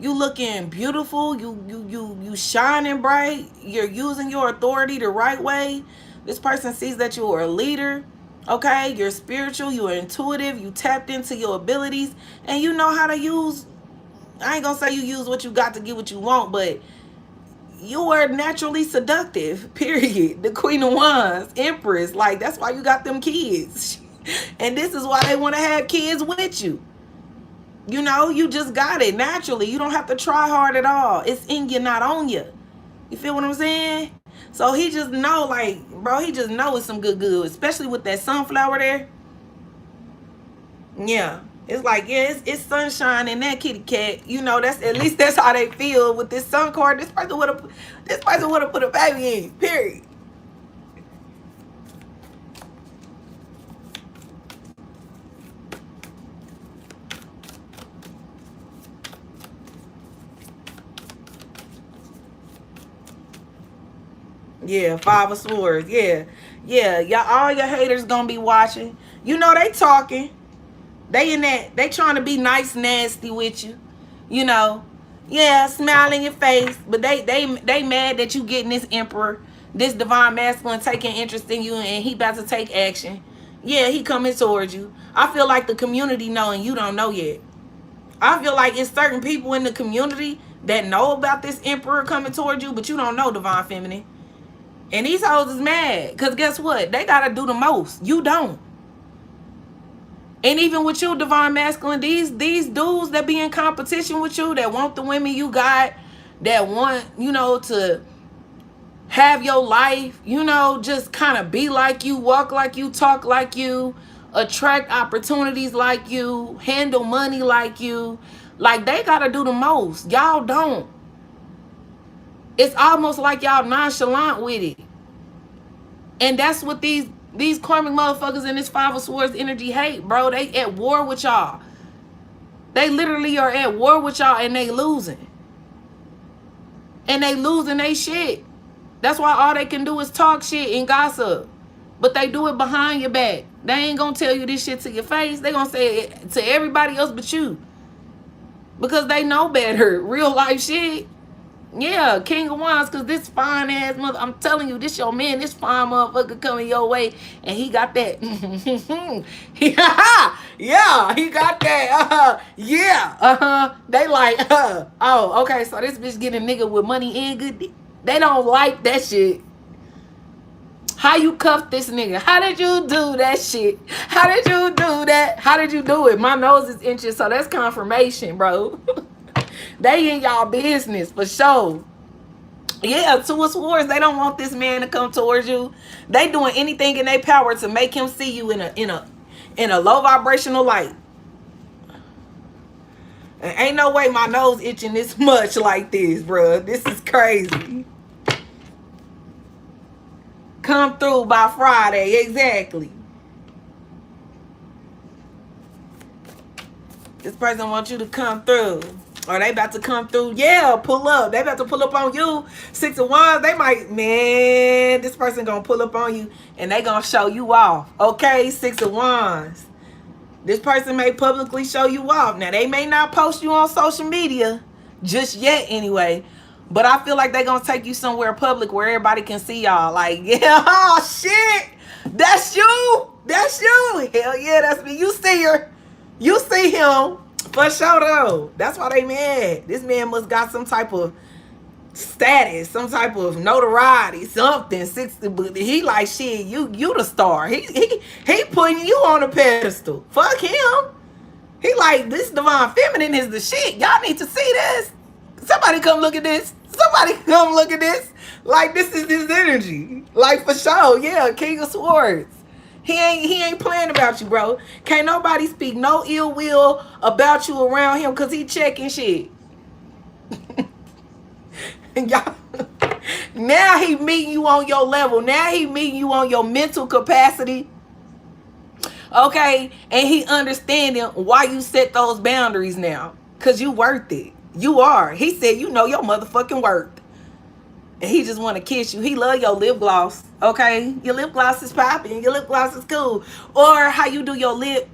You looking beautiful. You shining bright. You're using your authority the right way. This person sees that you are a leader. Okay, you're spiritual, you're intuitive, you tapped into your abilities, and you know how to use, I ain't gonna say you use what you got to get what you want, but you are naturally seductive, period. The Queen of Wands, Empress, like that's why you got them kids. And this is why they want to have kids with you. You know, you just got it naturally. You don't have to try hard at all. It's in you, not on you. You feel what I'm saying? So he just know, like, bro, he just know it's some good, especially with that sunflower there. Yeah. It's like, yeah, it's sunshine in that kitty cat. You know, that's at least that's how they feel with this sun card. This person would have put a baby in, period. Yeah, Five of Swords. Yeah. Yeah. Y'all, all your haters gonna be watching. You know they talking. They in that, they trying to be nice, nasty with you. You know. Yeah, smile in your face. But they mad that you getting this emperor, this divine masculine taking interest in you, and he about to take action. Yeah, he coming towards you. I feel like the community knowing you don't know yet. I feel like it's certain people in the community that know about this emperor coming towards you, but you don't know, divine feminine. And these hoes is mad. Because guess what? They got to do the most. You don't. And even with you, divine masculine, these dudes that be in competition with you, that want the women you got, that want, you know, to have your life, you know, just kind of be like you, walk like you, talk like you, attract opportunities like you, handle money like you. Like, they got to do the most. Y'all don't. It's almost like y'all nonchalant with it. And that's what these karmic motherfuckers in this Five of Swords energy hate, bro. They at war with y'all. They literally are at war with y'all, and they losing. And they losing they shit. That's why all they can do is talk shit and gossip. But they do it behind your back. They ain't gonna tell you this shit to your face. They gonna say it to everybody else but you. Because they know better. Real life shit. Yeah, King of Wands, because this fine ass mother, I'm telling you, this your man, this fine motherfucker coming your way, and he got that. Yeah, he got that. Yeah. They like, oh, okay, so this bitch getting a nigga with money and good. They don't like that shit. How you cuff this nigga? How did you do that shit? How did you do that? How did you do it? My nose is itching, so that's confirmation, bro. They in y'all business for sure. Yeah, Two of Swords. They don't want this man to come towards you. They doing anything in their power to make him see you in a low vibrational light. And ain't no way my nose itching this much like this, bro. This is crazy. Come through by Friday, exactly. This person wants you to come through. Or they about to come through. Yeah, pull up. They about to pull up on you. Six of Wands. They might, man, this person gonna pull up on you and they gonna show you off. Okay, Six of Wands. This person may publicly show you off. Now, they may not post you on social media just yet anyway. But I feel like they gonna take you somewhere public where everybody can see y'all. Like, yeah, oh, shit. That's you. That's you. Hell yeah, that's me. You see her. You see him. For sure though. That's why they mad. This man must got some type of status, some type of notoriety, something. 60, but he like, shit, you the star. He putting you on a pedestal. Fuck him. He like, this divine feminine is the shit. Y'all need to see this. Somebody come look at this. Somebody come look at this. Like, this is his energy. Like, for sure. Yeah, King of Swords. He ain't playing about you, bro. Can't nobody speak no ill will about you around him because he checking shit. Now he meeting you on your level. Now he meeting you on your mental capacity. Okay? And he understanding why you set those boundaries now. Because you worth it. You are. He said you know your motherfucking worth. And he just want to kiss you. He love your lip gloss. Okay? Your lip gloss is popping. Your lip gloss is cool. Or how you do your lip.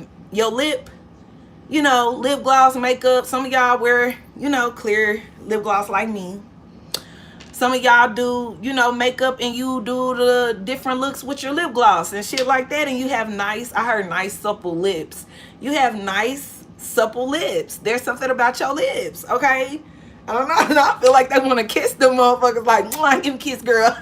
You know, lip gloss, makeup. Some of y'all wear, you know, clear lip gloss like me. Some of y'all do, you know, makeup and you do the different looks with your lip gloss and shit like that. And you have nice, I heard nice, supple lips. You have nice, supple lips. There's something about your lips, okay? I don't know. I feel like they want to kiss them motherfuckers like, mwah, give me a kiss, girl.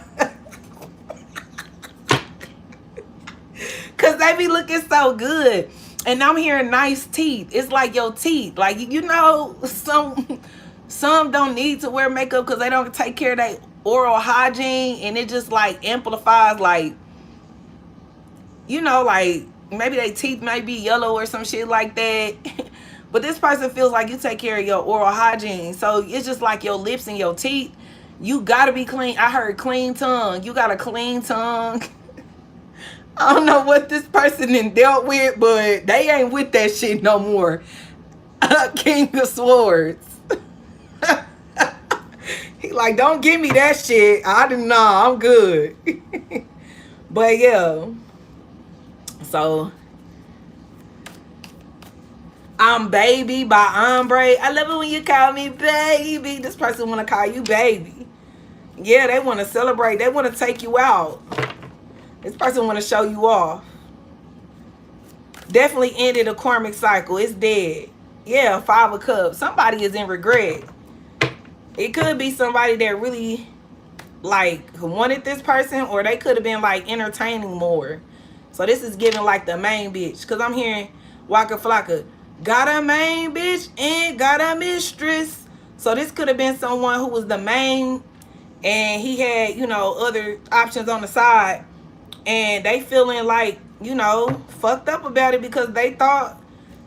Because they be looking so good. And I'm hearing nice teeth. It's like your teeth. Like, you know, some don't need to wear makeup because they don't take care of their oral hygiene. And it just, like, amplifies, like, you know, like, maybe their teeth might be yellow or some shit like that. But this person feels like you take care of your oral hygiene. So it's just like your lips and your teeth. You got to be clean. I heard clean tongue. You got a clean tongue. I don't know what this person done dealt with, but they ain't with that shit no more. King of Swords. He like, don't give me that shit. I didn't know. I'm good. But yeah. So, I'm baby by Ombre. I love it when you call me baby. This person want to call you baby. Yeah, they want to celebrate. They want to take you out. This person want to show you off. Definitely ended a karmic cycle. It's dead. Yeah, 5 of Cups. Somebody is in regret. It could be somebody that really, like, wanted this person, or they could have been, like, entertaining more. So this is giving, like, the main bitch. Because I'm hearing Waka Flocka. Got a main bitch and got a mistress. So this could have been someone who was the main, and he had, you know, other options on the side. And they feeling like, you know, fucked up about it because they thought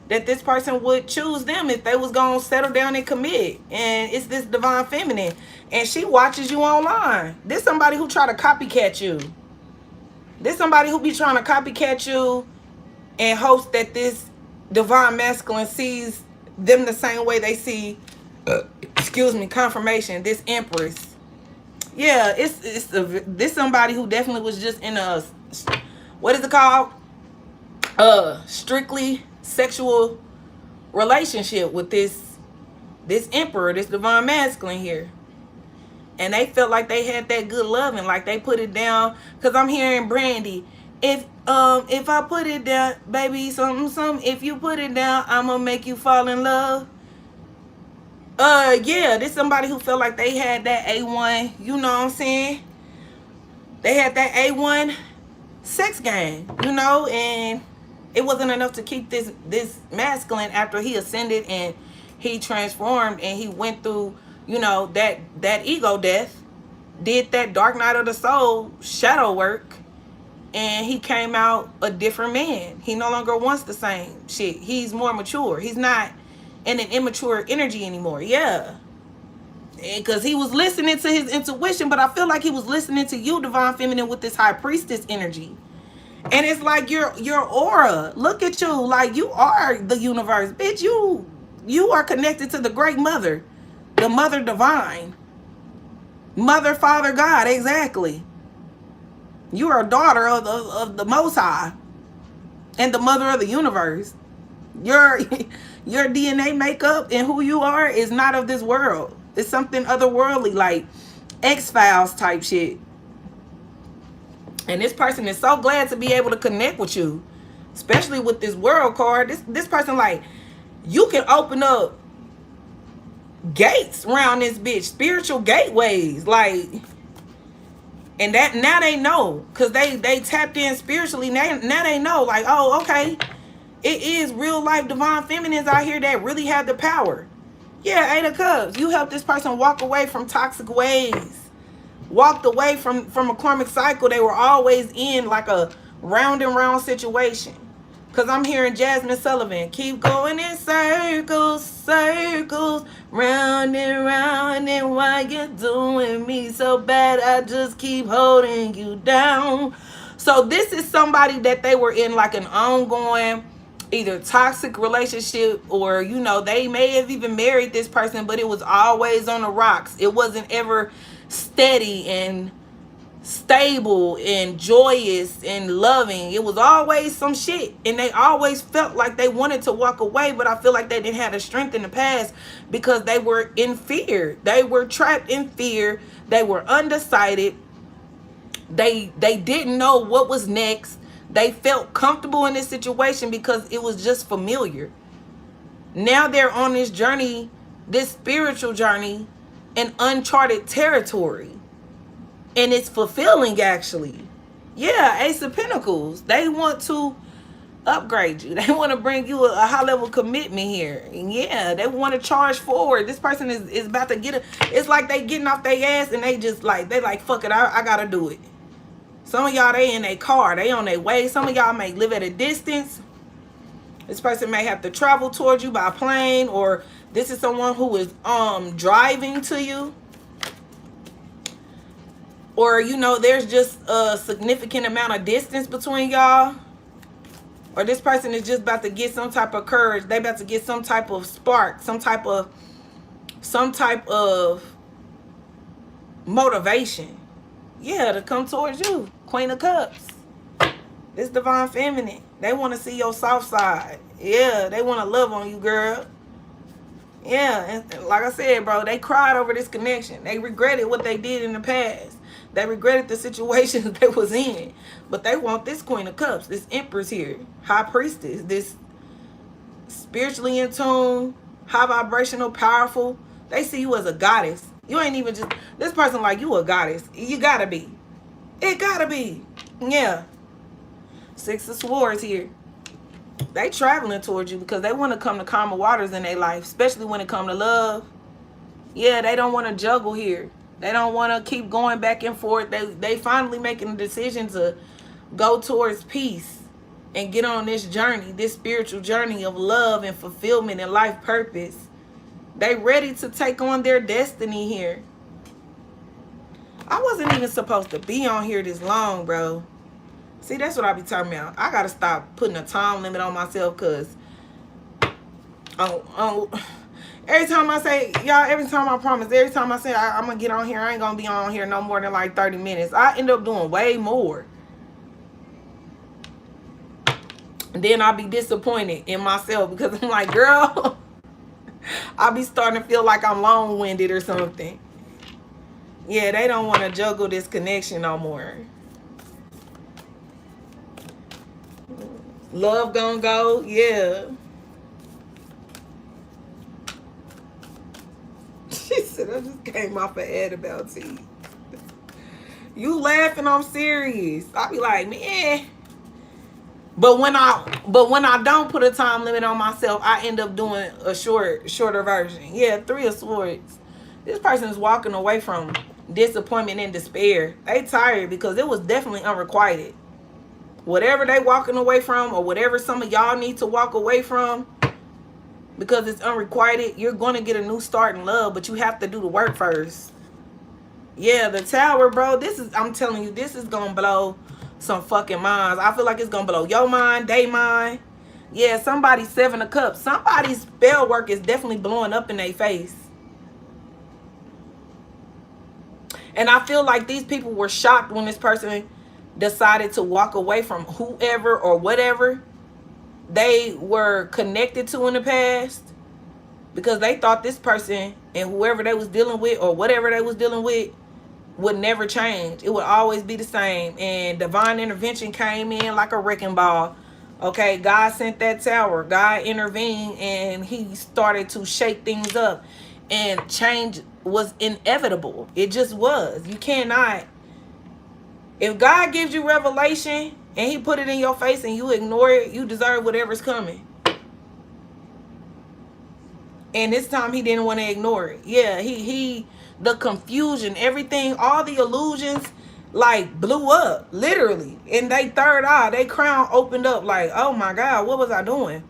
that this person would choose them if they was going to settle down and commit. And it's this divine feminine. And she watches you online. This somebody who try to copycat you. This somebody who be trying to copycat you and hopes that this divine masculine sees them the same way they see, excuse me, confirmation, this Empress. Yeah, this somebody who definitely was just in a, what is it called? Strictly sexual relationship with this emperor, this divine masculine here. And they felt like they had that good loving, like they put it down. Cause I'm hearing Brandy. If I put it down, baby, something, if you put it down, I'm gonna make you fall in love. Yeah, this somebody who felt like they had that A1, you know what I'm saying? They had that A1 sex game, you know, and it wasn't enough to keep this masculine after he ascended and he transformed and he went through, you know, that ego death, did that dark night of the soul shadow work, and he came out a different man. He no longer wants the same shit. He's more mature. He's not in an immature energy anymore. Yeah. Because he was listening to his intuition, but I feel like he was listening to you, divine feminine, with this high priestess energy. And it's like your aura. Look at you. Like, you are the universe. Bitch, you are connected to the great mother. The mother divine. Mother, father, God. Exactly. You are a daughter of the Most High. And the mother of the universe. Your DNA makeup and who you are is not of this world. It's something otherworldly, like X-Files type shit. And this person is so glad to be able to connect with you, especially with this world card. This person, like, you can open up gates around this bitch, spiritual gateways, like, and that now they know, because they tapped in spiritually. Now they know, like, oh, okay, it is real life divine feminines out here that really have the power. Yeah, 8 of Cups. You help this person walk away from toxic ways. Walked away from a karmic cycle they were always in, like a round and round situation. Because I'm hearing Jasmine Sullivan. Keep going in circles, circles, round and round. And why you doing me so bad? I just keep holding you down. So this is somebody that they were in like an ongoing either toxic relationship, or you know, they may have even married this person, but it was always on the rocks. It wasn't ever steady and stable and joyous and loving. It was always some shit, and they always felt like they wanted to walk away, but I feel like they didn't have the strength in the past because they were in fear. They were trapped in fear. They were undecided. They didn't know what was next. They felt comfortable in this situation because it was just familiar. Now they're on this journey, this spiritual journey, in uncharted territory. And it's fulfilling, actually. Yeah, Ace of Pentacles. They want to upgrade you. They want to bring you a high level commitment here. And yeah, they want to charge forward. This person is about to get it. It's like they getting off their ass and they just like, they like, fuck it, I gotta do it. Some of y'all, they in their car. They on their way. Some of y'all may live at a distance. This person may have to travel towards you by plane, or this is someone who is driving to you. Or, you know, there's just a significant amount of distance between y'all. Or this person is just about to get some type of courage. They about to get some type of spark, some type of motivation. Yeah, to come towards you. Queen of Cups. This divine feminine. They want to see your soft side. Yeah, they want to love on you, girl. Yeah, and like I said, bro, they cried over this connection. They regretted what they did in the past. They regretted the situations they was in. But they want this Queen of Cups, this Empress here, High Priestess, this spiritually in tune, high vibrational, powerful. They see you as a goddess. You ain't even just, this person like you a goddess. You gotta be. It gotta be. Yeah. Six of Swords here. They traveling towards you because they want to come to calmer waters in their life, especially when it comes to love. Yeah, they don't want to juggle here. They don't want to keep going back and forth. They finally making a decision to go towards peace and get on this journey, this spiritual journey of love and fulfillment and life purpose. They ready to take on their destiny here. I wasn't even supposed to be on here this long, bro. See, that's what I be talking about. I gotta stop putting a time limit on myself, because every time I say, y'all, every time I promise, every time I say I'm gonna get on here, I ain't gonna be on here no more than like 30 minutes. I end up doing way more. And then I'll be disappointed in myself because I'm like, girl, I'll be starting to feel like I'm long-winded or something. Yeah, they don't want to juggle this connection no more. Love gonna go, yeah. She said, I just came off an ad about tea. You laughing, I'm serious. I be like, man. But when I don't put a time limit on myself, I end up doing a shorter version. Yeah, Three of Swords. This person is walking away from disappointment and despair. They tired because it was definitely unrequited. Whatever they walking away from, or whatever some of y'all need to walk away from, because it's unrequited, you're going to get a new start in love, but you have to do the work first. Yeah, the Tower, bro, this is, I'm telling you, this is going to blow some fucking minds. I feel like it's going to blow your mind, they mind. Yeah, somebody's Seven of Cups. Somebody's spell work is definitely blowing up in their face. And I feel like these people were shocked when this person decided to walk away from whoever or whatever they were connected to in the past, because they thought this person and whoever they was dealing with or whatever they was dealing with would never change. It would always be the same. And divine intervention came in like a wrecking ball. Okay, God sent that Tower. God intervened and he started to shake things up, and change was inevitable. It just was. You cannot. If God gives you revelation and he put it in your face and you ignore it, you deserve whatever's coming. And this time he didn't want to ignore it. Yeah, the confusion, everything, all the illusions. like blew up, literally. And they third eye, they crown opened up like, oh my God, what was I doing?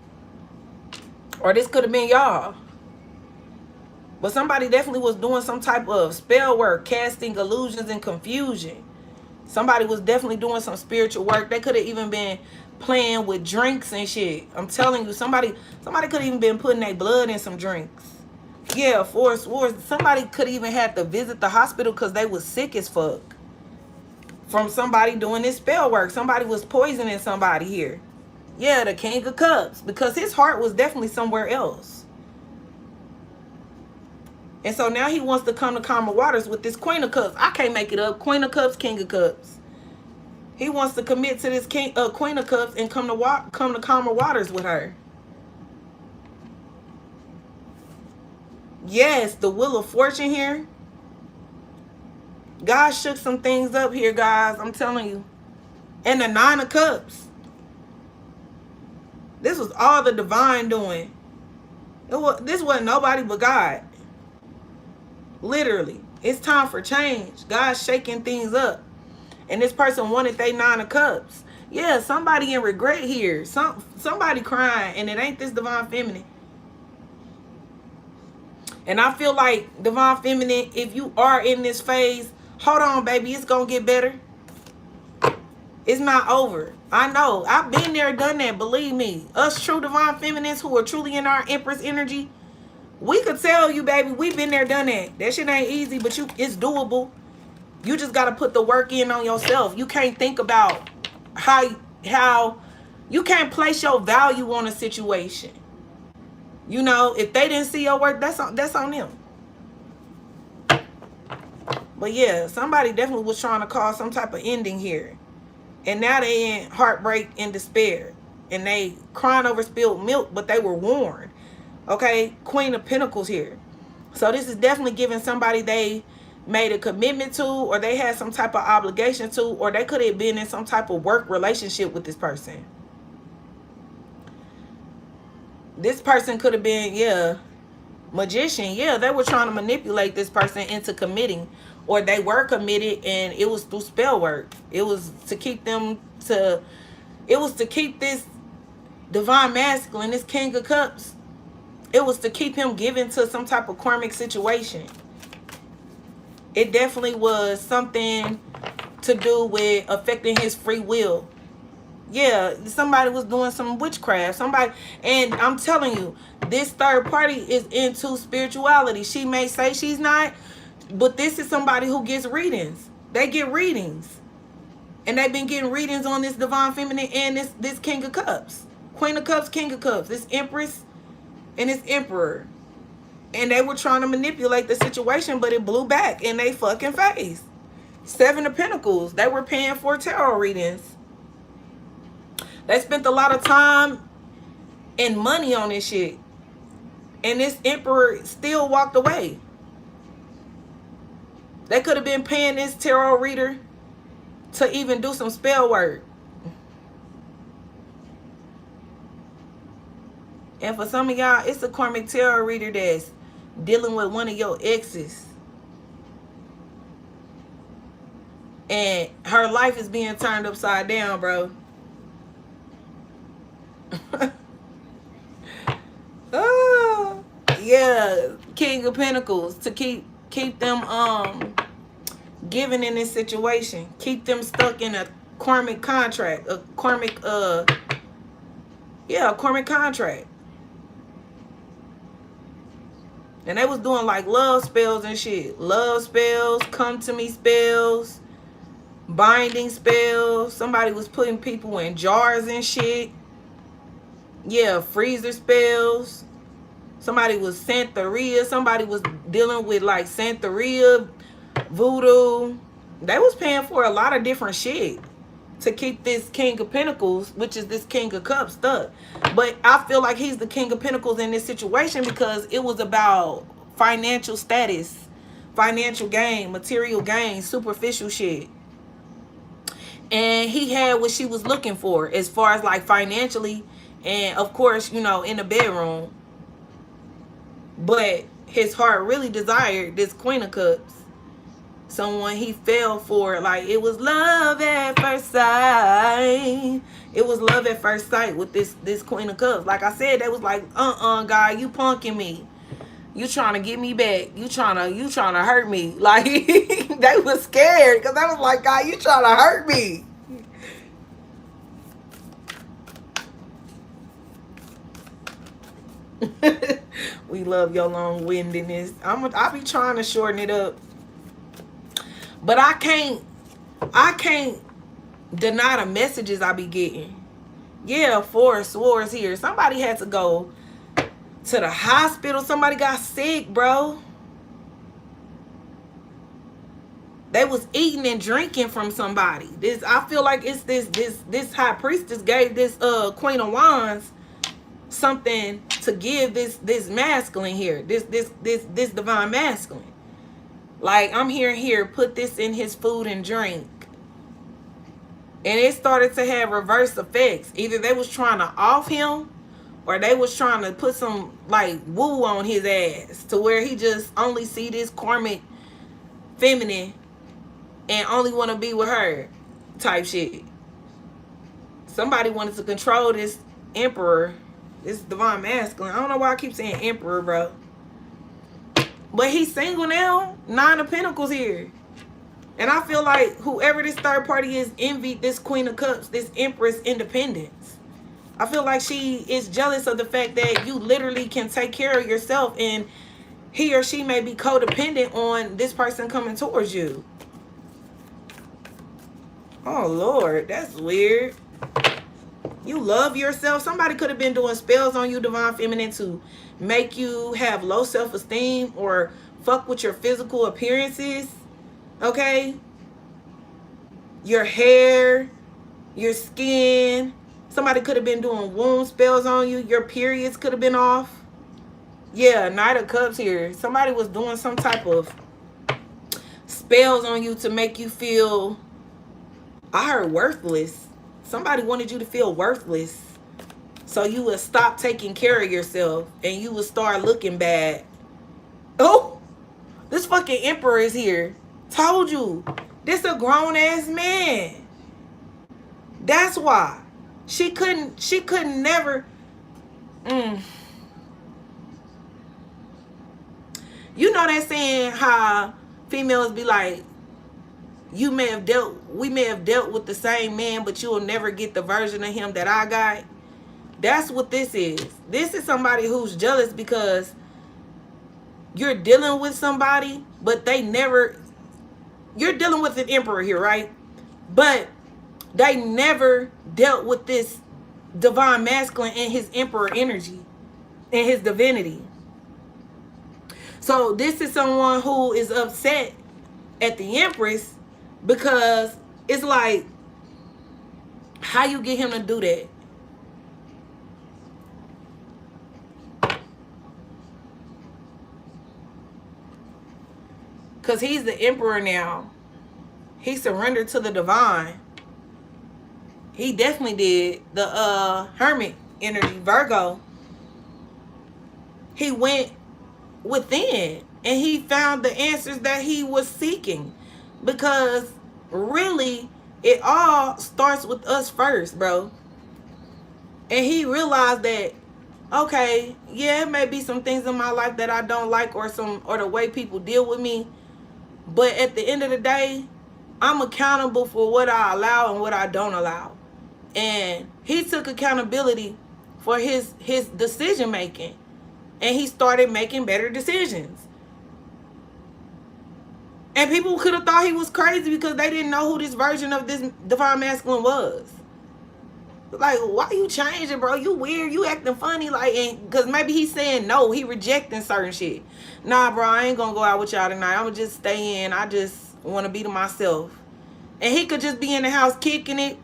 Or this could have been y'all. But somebody definitely was doing some type of spell work, casting illusions and confusion. Somebody was definitely doing some spiritual work. They could have even been playing with drinks and shit. I'm telling you, somebody could have even been putting their blood in some drinks. Yeah, forced wars. Somebody could even have to visit the hospital because they was sick as fuck from somebody doing this spell work. Somebody was poisoning somebody here. Yeah, the King of Cups, because his heart was definitely somewhere else. And so now he wants to come to calmer waters with this Queen of Cups. I can't make it up. Queen of Cups, King of Cups. He wants to commit to this Queen of Cups and come to calmer waters with her. Yes, the Wheel of Fortune here. God shook some things up here, guys. I'm telling you. And the Nine of Cups. This was all the divine doing. This wasn't nobody but God. Literally. It's time for change. God's shaking things up. And this person wanted their Nine of Cups. Yeah, somebody in regret here. Somebody crying. And it ain't this divine feminine. And I feel like divine feminine, if you are in this phase, hold on, baby. It's going to get better. It's not over. I know. I've been there, done that. Believe me. Us true divine feminines who are truly in our Empress energy, we could tell you, baby, we've been there, done that. That shit ain't easy, but it's doable. You just got to put the work in on yourself. You can't think about how you can't place your value on a situation. You know, if they didn't see your work, that's on them. But yeah, somebody definitely was trying to cause some type of ending here. And now they in heartbreak and despair. And they crying over spilled milk, but they were warned. Okay, Queen of Pentacles here. So this is definitely giving somebody they made a commitment to, or they had some type of obligation to, or they could have been in some type of work relationship with this person. This person could have been, yeah, magician. Yeah, they were trying to manipulate this person into committing, or they were committed and it was through spell work. It was to keep them to, it was to keep this divine masculine, this King of Cups. It was to keep him given to some type of karmic situation. It definitely was something to do with affecting his free will. Yeah, somebody was doing some witchcraft. Somebody, and I'm telling you, this third party is into spirituality. She may say she's not, but this is somebody who gets readings. They get readings. And they've been getting readings on this divine feminine and this King of Cups. Queen of Cups, King of Cups. This Empress and this Emperor. And they were trying to manipulate the situation, but it blew back in their fucking face. Seven of Pentacles. They were paying for tarot readings. They spent a lot of time and money on this shit. And this Emperor still walked away. They could have been paying this tarot reader to even do some spell work. And for some of y'all, it's a karmic tarot reader that's dealing with one of your exes. And her life is being turned upside down, bro. Oh, yeah, King of Pentacles, to keep them giving in this situation, keep them stuck in a karmic contract, a karmic karmic contract. And they was doing like love spells and shit. Love spells, come to me spells, binding spells. Somebody was putting people in jars and shit. Yeah, freezer spells. Somebody was Santeria. Somebody was dealing with like Santeria, voodoo. They was paying for a lot of different shit to keep this King of Pentacles, which is this King of Cups, stuck. But I feel like he's the King of Pentacles in this situation because it was about financial status, financial gain, material gain, superficial shit. And he had what she was looking for as far as like financially and of course, you know, in the bedroom. But his heart really desired this Queen of Cups. someone he fell for. Like, it was love at first sight. It was love at first sight with this Queen of Cups. Like I said, they was like, guy, you punking me. You trying to get me back. You trying to hurt me. Like, they was scared because I was like, God, you trying to hurt me. We love your long-windedness. I be trying to shorten it up. But I can't deny the messages I be getting. Yeah, force wars here. Somebody had to go to the hospital. Somebody got sick, bro. They was eating and drinking from somebody. I feel like it's this high priestess gave this Queen of Wands something to give this masculine here. This divine masculine. Like, I'm hearing here, put this in his food and drink. And it started to have reverse effects. Either they was trying to off him, or they was trying to put some, like, woo on his ass to where he just only see this karmic feminine and only want to be with her type shit. Somebody wanted to control this emperor, this divine masculine. I don't know why I keep saying emperor, bro. But he's single now. 9 of Pentacles here. And I feel like whoever this third party is envied this Queen of Cups, this Empress independence. I feel like she is jealous of the fact that you literally can take care of yourself, and he or she may be codependent on this person coming towards you. Oh, Lord, that's weird. You love yourself. Somebody could have been doing spells on you, divine feminine, to make you have low self-esteem or fuck with your physical appearances. Okay? Your hair, your skin. Somebody could have been doing wound spells on you. Your periods could have been off. Yeah, Knight of Cups here. Somebody was doing some type of spells on you to make you feel, I heard, worthless. Somebody wanted you to feel worthless. So you would stop taking care of yourself and you would start looking bad. Oh, this fucking emperor is here. Told you. This a grown ass man. That's why. She couldn't never. You know that saying how females be like, we may have dealt with the same man, but you will never get the version of him that I got. That's what this is. This is somebody who's jealous because you're dealing with somebody, but they never, you're dealing with an emperor here, right? But they never dealt with this divine masculine and his emperor energy and his divinity. So this is someone who is upset at the Empress because it's like, how you get him to do that? Because he's the emperor now. He surrendered to the divine. He definitely did. The hermit energy, Virgo. He went within and he found the answers that he was seeking. Because really, it all starts with us first, bro. And he realized that, okay, yeah, it may be some things in my life that I don't like, or the way people deal with me. But at the end of the day, I'm accountable for what I allow and what I don't allow. And he took accountability for his decision making. And he started making better decisions. And people could have thought he was crazy because they didn't know who this version of this divine masculine was. Like, why you changing, bro? You weird. You acting funny. Like, and because maybe he's saying no. He rejecting certain shit. Nah, bro, I ain't going to go out with y'all tonight. I'm going to just stay in. I just want to be to myself. And he could just be in the house kicking it,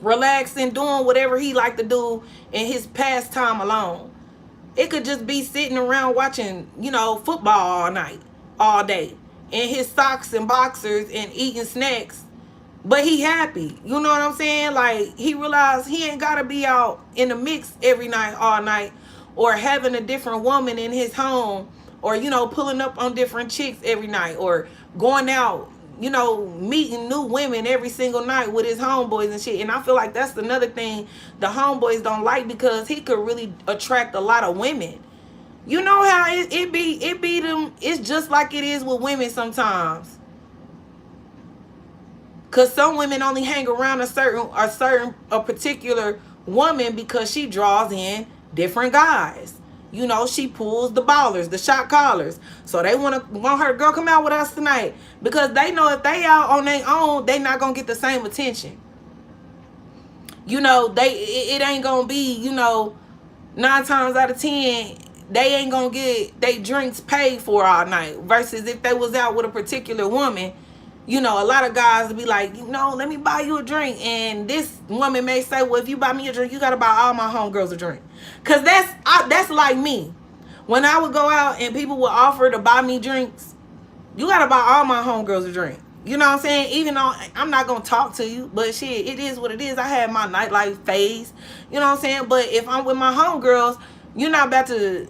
relaxing, doing whatever he like to do in his pastime alone. It could just be sitting around watching, football all night, all day. In his socks and boxers and eating snacks. But he happy. You know what I'm saying? Like, he realized he ain't got to be out in the mix every night, all night. Or having a different woman in his home. Or, pulling up on different chicks every night. Or going out, you know, meeting new women every single night with his homeboys and shit. And I feel like that's another thing the homeboys don't like, because he could really attract a lot of women. You know how it be them. It's just like it is with women sometimes. Cause some women only hang around a particular woman because she draws in different guys. You know, she pulls the ballers, the shot callers. So they want her, girl, come out with us tonight, because they know if they out on their own, they not gonna get the same attention. You know, it ain't gonna be, you know, 9 times out of 10 they ain't gonna get they drinks paid for all night. Versus if they was out with a particular woman, you know, a lot of guys would be like, you know, let me buy you a drink. And this woman may say, well, if you buy me a drink, you got to buy all my homegirls a drink. Because that's like me. When I would go out and people would offer to buy me drinks, you got to buy all my homegirls a drink. You know what I'm saying? Even though I'm not going to talk to you, but shit, it is what it is. I had my nightlife phase. You know what I'm saying? But if I'm with my homegirls, you're not about to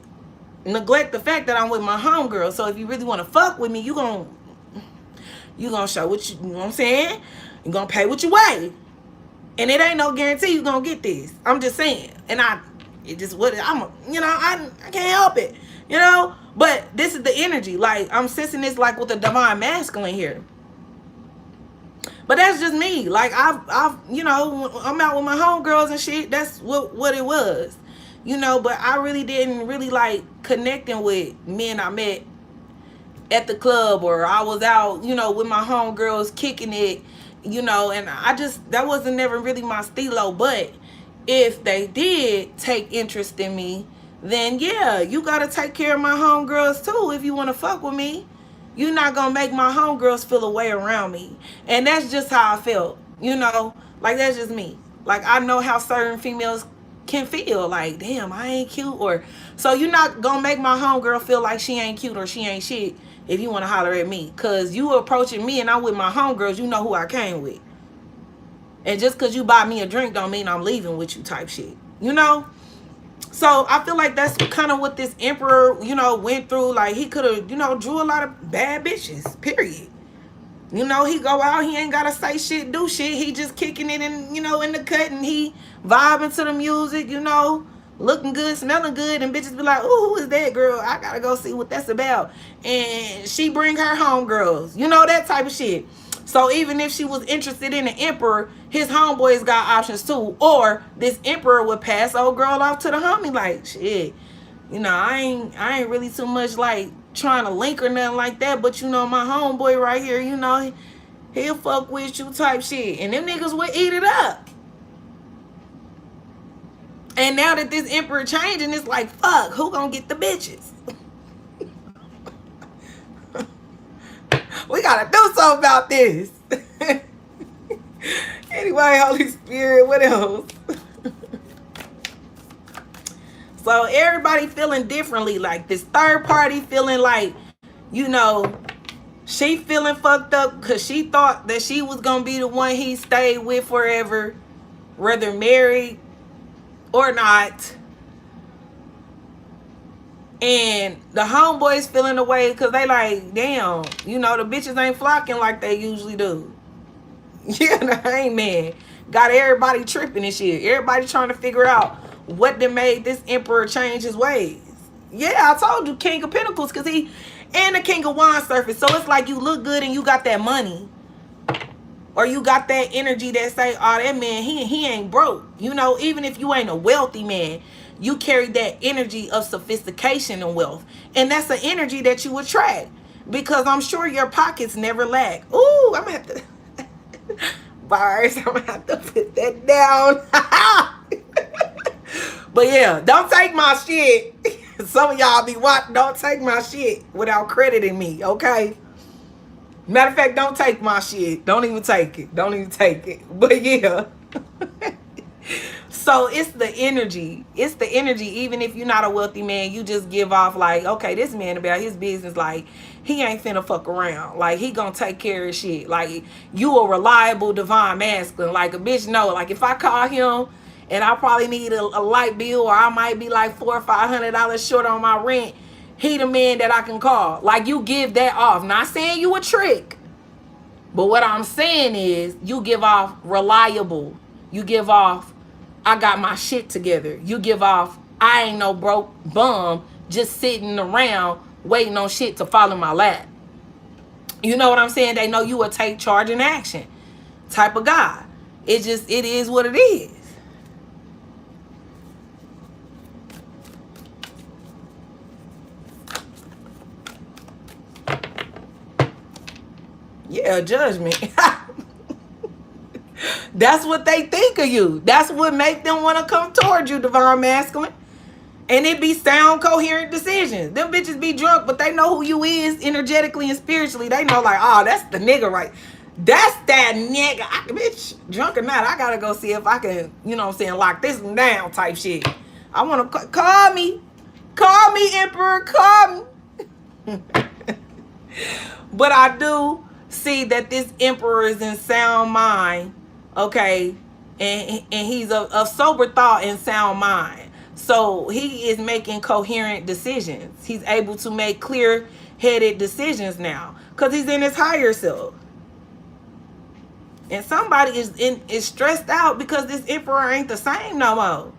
neglect the fact that I'm with my homegirls. So if you really want to fuck with me, you gonna show what you know what I'm saying? You're gonna pay what you weigh. And it ain't no guarantee you're gonna get this. I'm just saying. And it just what I can't help it. You know? But this is the energy. Like, I'm sensing this like with the divine masculine here. But that's just me. Like, I've you know, I'm out with my homegirls and shit. That's what it was. You know, but I really didn't really like connecting with men I met at the club, or I was out, you know, with my homegirls kicking it, you know, and that wasn't never really my stilo. But if they did take interest in me, then yeah, you gotta take care of my homegirls too if you want to fuck with me. You're not gonna make my homegirls feel a way around me. And that's just how I felt, you know, like that's just me. Like, I know how certain females can feel like, damn, I ain't cute, or so you're not gonna make my homegirl feel like she ain't cute or she ain't shit if you want to holler at me. Cause you approaching me and I'm with my homegirls, you know who I came with. And just cause you buy me a drink don't mean I'm leaving with you type shit, you know. So I feel like that's kind of what this emperor, you know, went through. Like, he could have, you know, drew a lot of bad bitches, period. You know, he go out, he ain't gotta say shit, do shit. He just kicking it in, you know, in the cut, and he vibing to the music, you know, looking good, smelling good, and bitches be like, ooh, who is that girl? I gotta go see what that's about. And she bring her homegirls, you know, that type of shit. So even if she was interested in the emperor, his homeboys got options too. Or this emperor would pass old girl off to the homie, like, shit, you know, I ain't really too much like trying to link or nothing like that, but you know, my homeboy right here, you know, he'll fuck with you type shit. And them niggas would eat it up. And now that this emperor changing, it's like, fuck, who gonna get the bitches? We gotta do something about this. Anyway, Holy Spirit, what else? So everybody feeling differently. Like, this third party feeling like, you know, she feeling fucked up because she thought that she was gonna be the one he stayed with forever, whether married or not. And the homeboys feeling away because they like, damn, you know, the bitches ain't flocking like they usually do. Yeah, the hangman got everybody tripping and shit. Everybody trying to figure out what done made this emperor change his ways. Yeah, I told you, King of Pentacles, because he and the King of Wands surface. So it's like you look good and you got that money, or you got that energy that say, oh, that man, he ain't broke. You know, even if you ain't a wealthy man, you carry that energy of sophistication and wealth. And that's an energy that you attract, because I'm sure your pockets never lack. Ooh, I'm gonna have to bars, I'm gonna have to put that down. But yeah, don't take my shit. Some of y'all be watching, don't take my shit without crediting me, okay? Matter of fact, don't take my shit. Don't even take it. Don't even take it. But yeah. So it's the energy. It's the energy. Even if you're not a wealthy man, you just give off like, okay, this man about his business, like, he ain't finna fuck around. Like, he gonna take care of shit. Like, you a reliable divine masculine. Like, a bitch know. Like, if I call him and I probably need a light bill, or I might be like $400 or $500 short on my rent, he the man that I can call. Like, you give that off. Not saying you a trick. But what I'm saying is, you give off reliable. You give off, I got my shit together. You give off, I ain't no broke bum just sitting around waiting on shit to fall in my lap. You know what I'm saying? They know you will take charge and action type of guy. It is what it is. Yeah, judgment. That's what they think of you. That's what make them want to come towards you, divine masculine. And it be sound, coherent decisions. Them bitches be drunk, but they know who you is energetically and spiritually. They know, like, oh, that's the nigga, right? That's that nigga. Bitch, drunk or not, I gotta go see if I can, you know what I'm saying, lock this one down type shit. I want to call me. Call me, Emperor. Call me. But I do see that this Emperor is in sound mind, okay? And he's of sober thought and sound mind. So he is making coherent decisions. He's able to make clear-headed decisions now because he's in his higher self. And somebody is stressed out because this Emperor ain't the same no more.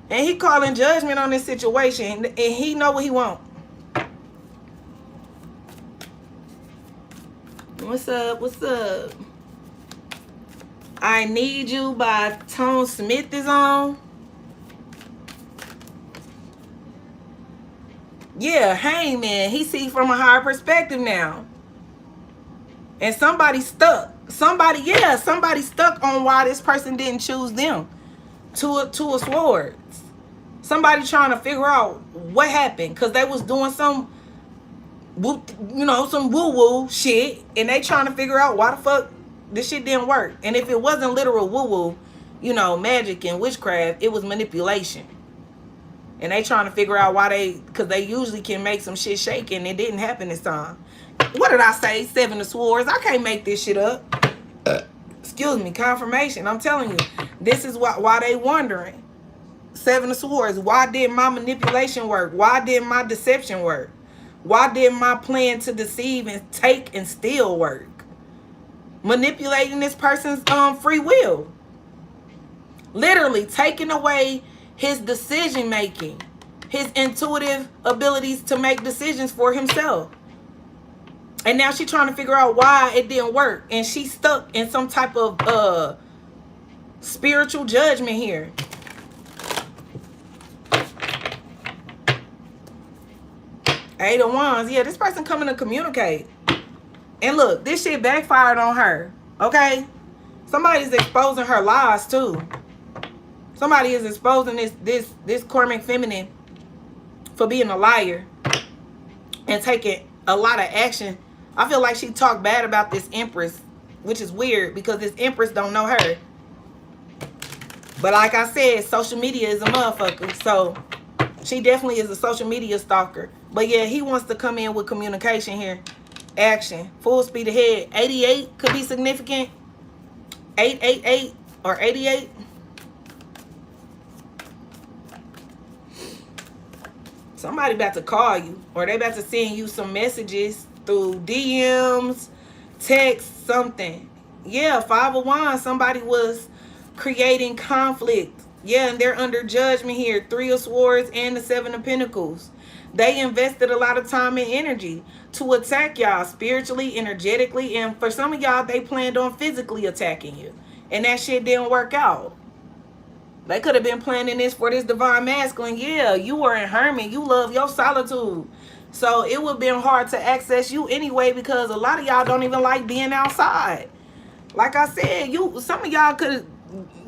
And he calling judgment on this situation, and he know what he want. What's up? What's up? I Need You by Tone Smith is on. Yeah, Hangman. He see from a higher perspective now. And somebody stuck. Somebody stuck on why this person didn't choose them. Two of Swords. Somebody trying to figure out what happened. Because they was doing some, you know, some woo-woo shit. And they trying to figure out why the fuck this shit didn't work. And if it wasn't literal woo-woo, you know, magic and witchcraft, it was manipulation. And they trying to figure out why because they usually can make some shit shake, and it didn't happen this time. What did I say? 7 of Swords. I can't make this shit up. Excuse me, confirmation. I'm telling you, this is why they wondering. 7 of Swords. Why did my manipulation work? Why did my deception work? Why did my plan to deceive and take and steal work? Manipulating this person's free will. Literally taking away his decision making, his intuitive abilities to make decisions for himself. And now she's trying to figure out why it didn't work. And she's stuck in some type of spiritual judgment here. Eight of Wands. Yeah, this person coming to communicate. And look, this shit backfired on her. Okay? Somebody's exposing her lies too. Somebody is exposing this karmic feminine for being a liar and taking a lot of action. I feel like she talked bad about this Empress, which is weird because this Empress don't know her. But like I said, social media is a motherfucker. So she definitely is a social media stalker. But yeah, he wants to come in with communication here. Action. Full speed ahead. 88 could be significant. 888 or 88. Somebody about to call you, or they about to send you some messages through DMs, text, something. Yeah, 5 of Wands. Somebody was creating conflict. Yeah, and they're under judgment here. 3 of Swords and the 7 of Pentacles. They invested a lot of time and energy to attack y'all spiritually, energetically, and for some of y'all, they planned on physically attacking you. And that shit didn't work out. They could have been planning this for this divine masculine. Yeah, you were in hermit. You love your solitude. So it would have been hard to access you anyway because a lot of y'all don't even like being outside. Like I said, some of y'all could,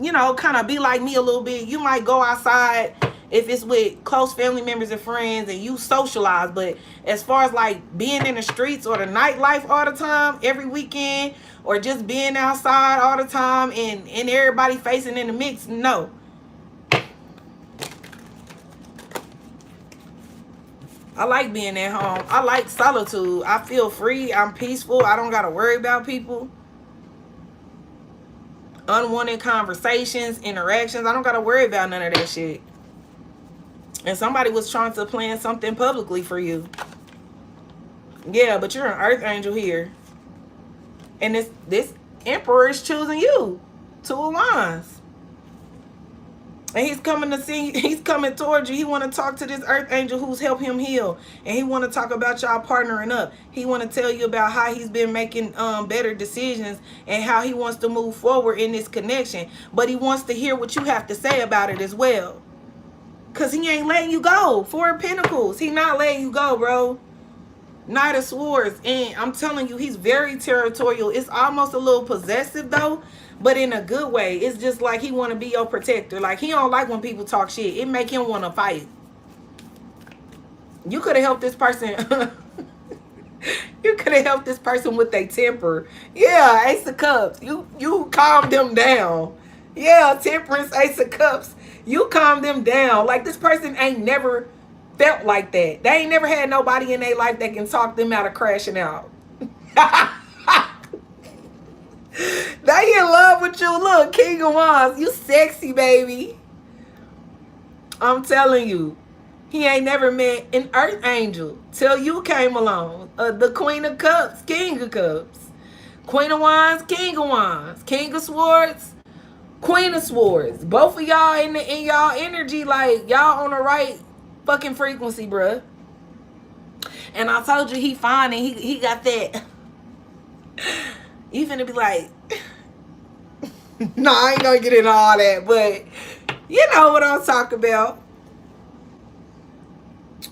you know, kind of be like me a little bit. You might go outside if it's with close family members and friends and you socialize. But as far as like being in the streets or the nightlife all the time, every weekend, or just being outside all the time and everybody facing in the mix, no. I like being at home. I like solitude. I feel free. I'm peaceful. I don't got to worry about people. Unwanted conversations, interactions. I don't got to worry about none of that shit. And somebody was trying to plan something publicly for you. Yeah, but you're an earth angel here. And this emperor is choosing you. Two of Wands. And he's coming to see, he's coming towards you. He want to talk to this earth angel who's helped him heal. And he want to talk about y'all partnering up. He want to tell you about how he's been making better decisions and how he wants to move forward in this connection. But he wants to hear what you have to say about it as well. Because he ain't letting you go. Four of Pentacles. He not letting you go, bro. Knight of Swords. And I'm telling you, he's very territorial. It's almost a little possessive, though. But in a good way. It's just like he want to be your protector. Like, he don't like when people talk shit. It make him want to fight. You could have helped this person. You could have helped this person with their temper. Yeah, Ace of Cups. You calmed them down. Yeah, Temperance, Ace of Cups. You calm them down. Like, this person ain't never felt like that. They ain't never had nobody in their life that can talk them out of crashing out. They in love with you. Look, King of Wands. You sexy, baby. I'm telling you. He ain't never met an earth angel till you came along. The Queen of Cups, King of Cups. Queen of Wands, King of Wands. King of Swords, Queen of Swords. Both of y'all in y'all energy, like, y'all on the right fucking frequency, bruh. And I told you he fine and he got that. You finna be like, no, I ain't gonna get into all that, but you know what I'm talking about.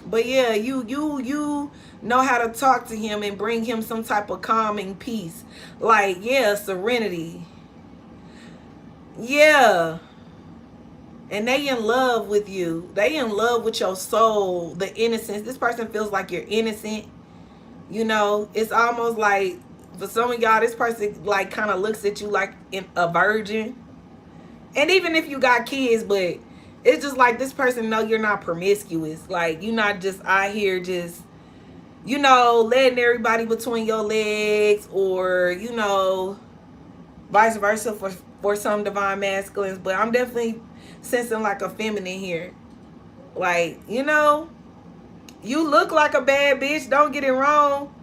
But yeah, you know how to talk to him and bring him some type of calming peace. Like, yeah, serenity. Yeah. And they in love with you. They in love with your soul, the innocence. This person feels like you're innocent. You know, it's almost like, for some of y'all, this person like kind of looks at you like a virgin. And even if you got kids, but it's just like this person know you're not promiscuous. Like, you're not just out here just, you know, letting everybody between your legs, or, you know, vice versa for some divine masculines. But I'm definitely sensing like a feminine here. Like, you know, you look like a bad bitch, don't get it wrong,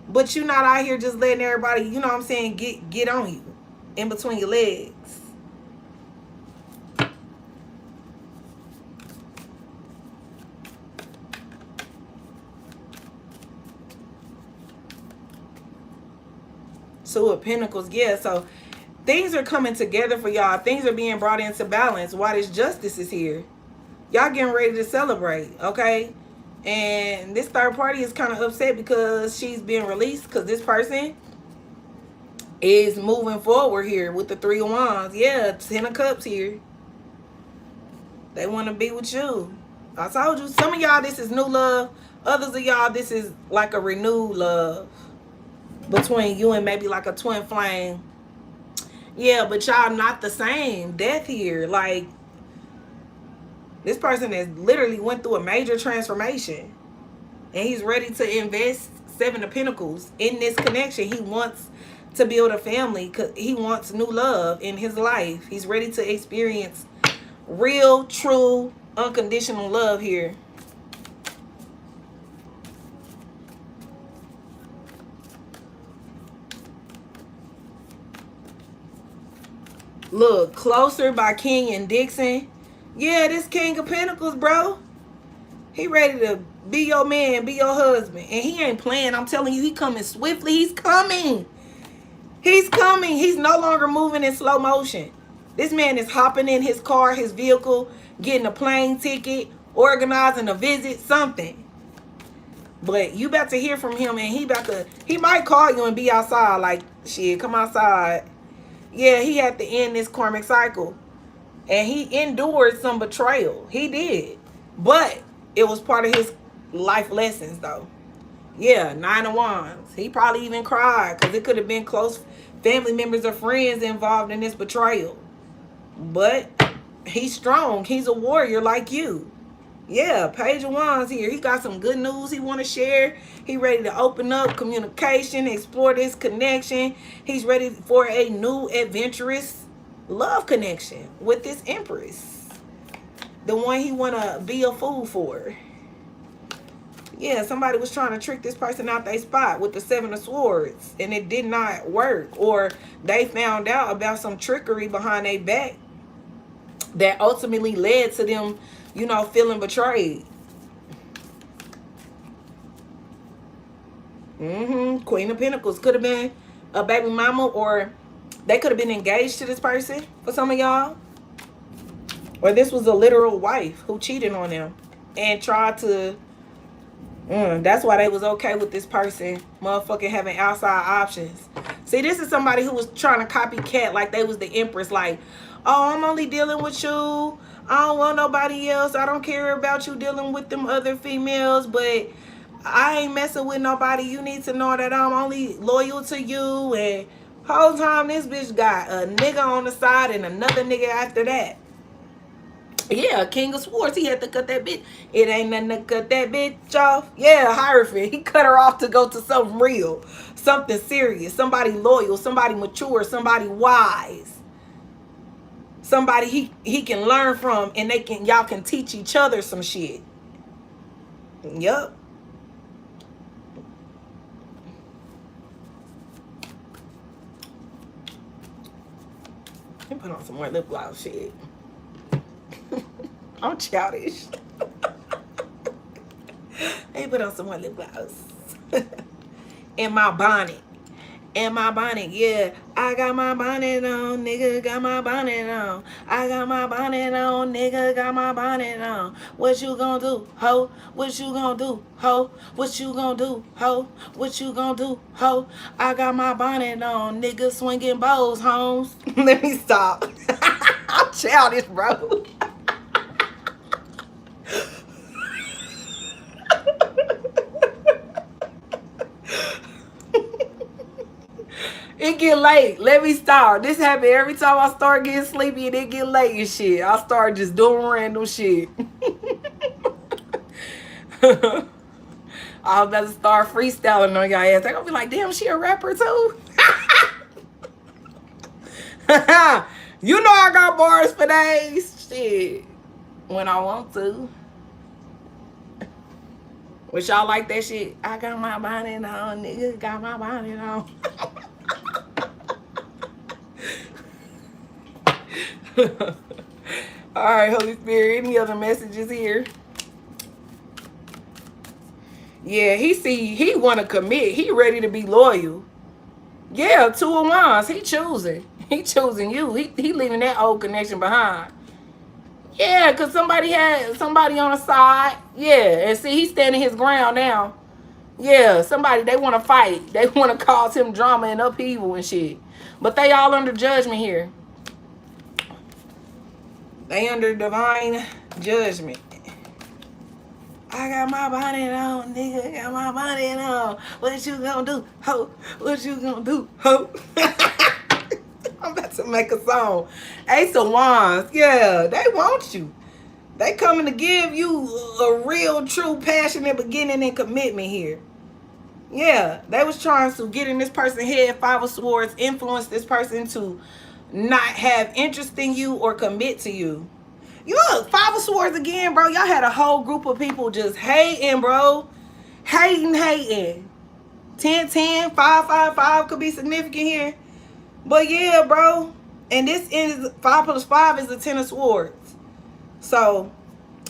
but you're not out here just letting everybody, you know what I'm saying, get on you in between your legs. Two of Pentacles. Yeah, so things are coming together for y'all. Things are being brought into balance while this justice is here. Y'all getting ready to celebrate, okay? And this third party is kind of upset because she's being released, because this person is moving forward here with the Three of Wands. Yeah, 10 of Cups here. They want to be with you. I told you, some of y'all, this is new love. Others of y'all, this is like a renewed love between you and maybe like a twin flame. Yeah, but y'all not the same. Death here. Like, this person has literally went through a major transformation. And he's ready to invest 7 of Pentacles in this connection. He wants to build a family because he wants new love in his life. He's ready to experience real, true, unconditional love here. Look, Closer by King and Dixon. Yeah, this King of Pentacles, bro. He ready to be your man, be your husband. And he ain't playing. I'm telling you, he coming swiftly. He's coming. He's coming. He's no longer moving in slow motion. This man is hopping in his car, his vehicle, getting a plane ticket, organizing a visit, something. But you about to hear from him, and he might call you and be outside like, shit, come outside. Yeah, he had to end this karmic cycle. And he endured some betrayal. He did. But it was part of his life lessons, though. Yeah, 9 of Wands. He probably even cried because it could have been close family members or friends involved in this betrayal. But he's strong. He's a warrior like you. Yeah, Page of Wands here. He got some good news he want to share. He ready to open up communication, explore this connection. He's ready for a new adventurous love connection with this Empress. The one he want to be a fool for. Yeah, somebody was trying to trick this person out their spot with the Seven of Swords, and it did not work. Or they found out about some trickery behind their back that ultimately led to them, you know, feeling betrayed. Queen of Pentacles could have been a baby mama, or they could have been engaged to this person for some of y'all. Or this was a literal wife who cheated on them and tried to... that's why they was okay with this person motherfucking having outside options. See, this is somebody who was trying to copycat like they was the Empress. Like, oh, I'm only dealing with you. I don't want nobody else. I don't care about you dealing with them other females, but I ain't messing with nobody. You need to know that I'm only loyal to you. And whole time this bitch got a nigga on the side and another nigga after that. Yeah, King of Swords. He had to cut that bitch. It ain't nothing to cut that bitch off. Yeah, Hierophant. He cut her off to go to something real. Something serious. Somebody loyal. Somebody mature. Somebody wise. Somebody he can learn from, and y'all can teach each other some shit. Yup. Let me put on some more lip gloss shit. I'm childish. Let me put on some more lip gloss. In my bonnet. In my bonnet, yeah. I got my bonnet on, nigga got my bonnet on. I got my bonnet on, nigga got my bonnet on. What you gonna do, ho? What you gonna do, ho? What you gonna do, ho? What you gonna do, ho? I got my bonnet on, nigga swinging bows, homes. Let me stop. I'm childish, bro. It get late. Let me start. This happen every time I start getting sleepy and it get late and shit. I start just doing random shit. I was about to start freestyling on y'all ass. They're gonna be like, damn, she a rapper too? You know I got bars for days. Shit. When I want to. Wish y'all like that shit. I got my bonnet on, nigga. Got my bonnet on. All right, Holy Spirit, any other messages here? Yeah, he want to commit. He ready to be loyal. Yeah, 2 of Wands. He choosing. He choosing you. He leaving that old connection behind. Yeah, because somebody had somebody on the side. Yeah, and see, he's standing his ground now. Yeah, somebody, they want to fight. They want to cause him drama and upheaval and shit. But they all under judgment here. They under divine judgment. I got my bonnet on, nigga. Got my bonnet on. What you gonna do, ho? What you gonna do, ho? I'm about to make a song. Ace of Wands. Yeah, they want you. They coming to give you a real, true, passionate beginning and commitment here. Yeah, they was trying to get in this person's head, 5 of Swords, influence this person to not have interest in you or commit to you. You look, 5 of Swords again, bro. Y'all had a whole group of people just hating, bro. Hating. 10-10, 5-5-5 could be significant here. But yeah, bro. And this is 5 plus 5 is the 10 of Swords. So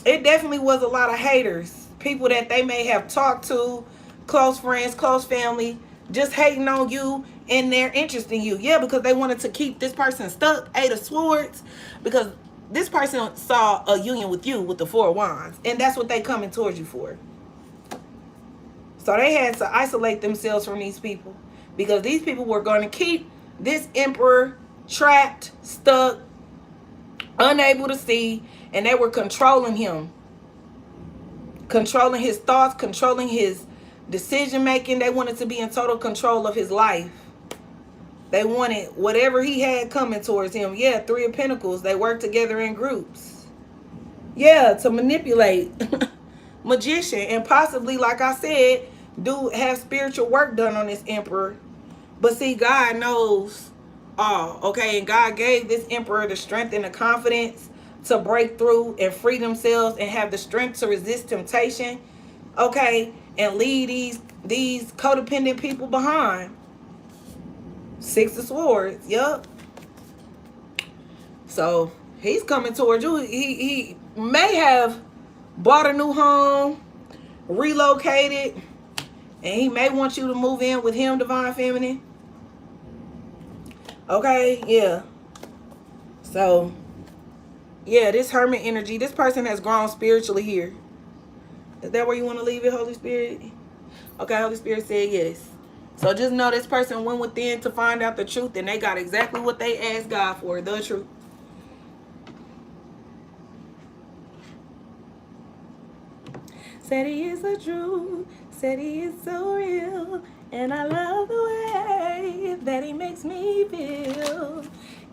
it definitely was a lot of haters. People that they may have talked to, close friends, close family, just hating on you and their interest in you. Yeah, because they wanted to keep this person stuck. 8 of Swords. Because this person saw a union with you with the 4 of Wands. And that's what they coming towards you for. So they had to isolate themselves from these people. Because these people were going to keep this emperor trapped, stuck, unable to see. And they were controlling him. Controlling his thoughts, controlling his decision making. They wanted to be in total control of his life. They wanted whatever he had coming towards him. Yeah, 3 of Pentacles. They worked together in groups. Yeah, to manipulate. Magician. And possibly, like I said, do have spiritual work done on this emperor. But see, God knows all. Okay, and God gave this emperor the strength and the confidence to break through and free themselves and have the strength to resist temptation, okay, and leave these codependent people behind. Six of Swords, yup. So he's coming towards you. He may have bought a new home, relocated, and he may want you to move in with him, Divine Feminine. Okay, yeah. So, yeah, this hermit energy, this person has grown spiritually here. Is that where you want to leave it, Holy Spirit? Okay, Holy Spirit said yes. So just know this person went within to find out the truth, and they got exactly what they asked God for, the truth. Said he is the truth, said he is so real, and I love the way that he makes me feel.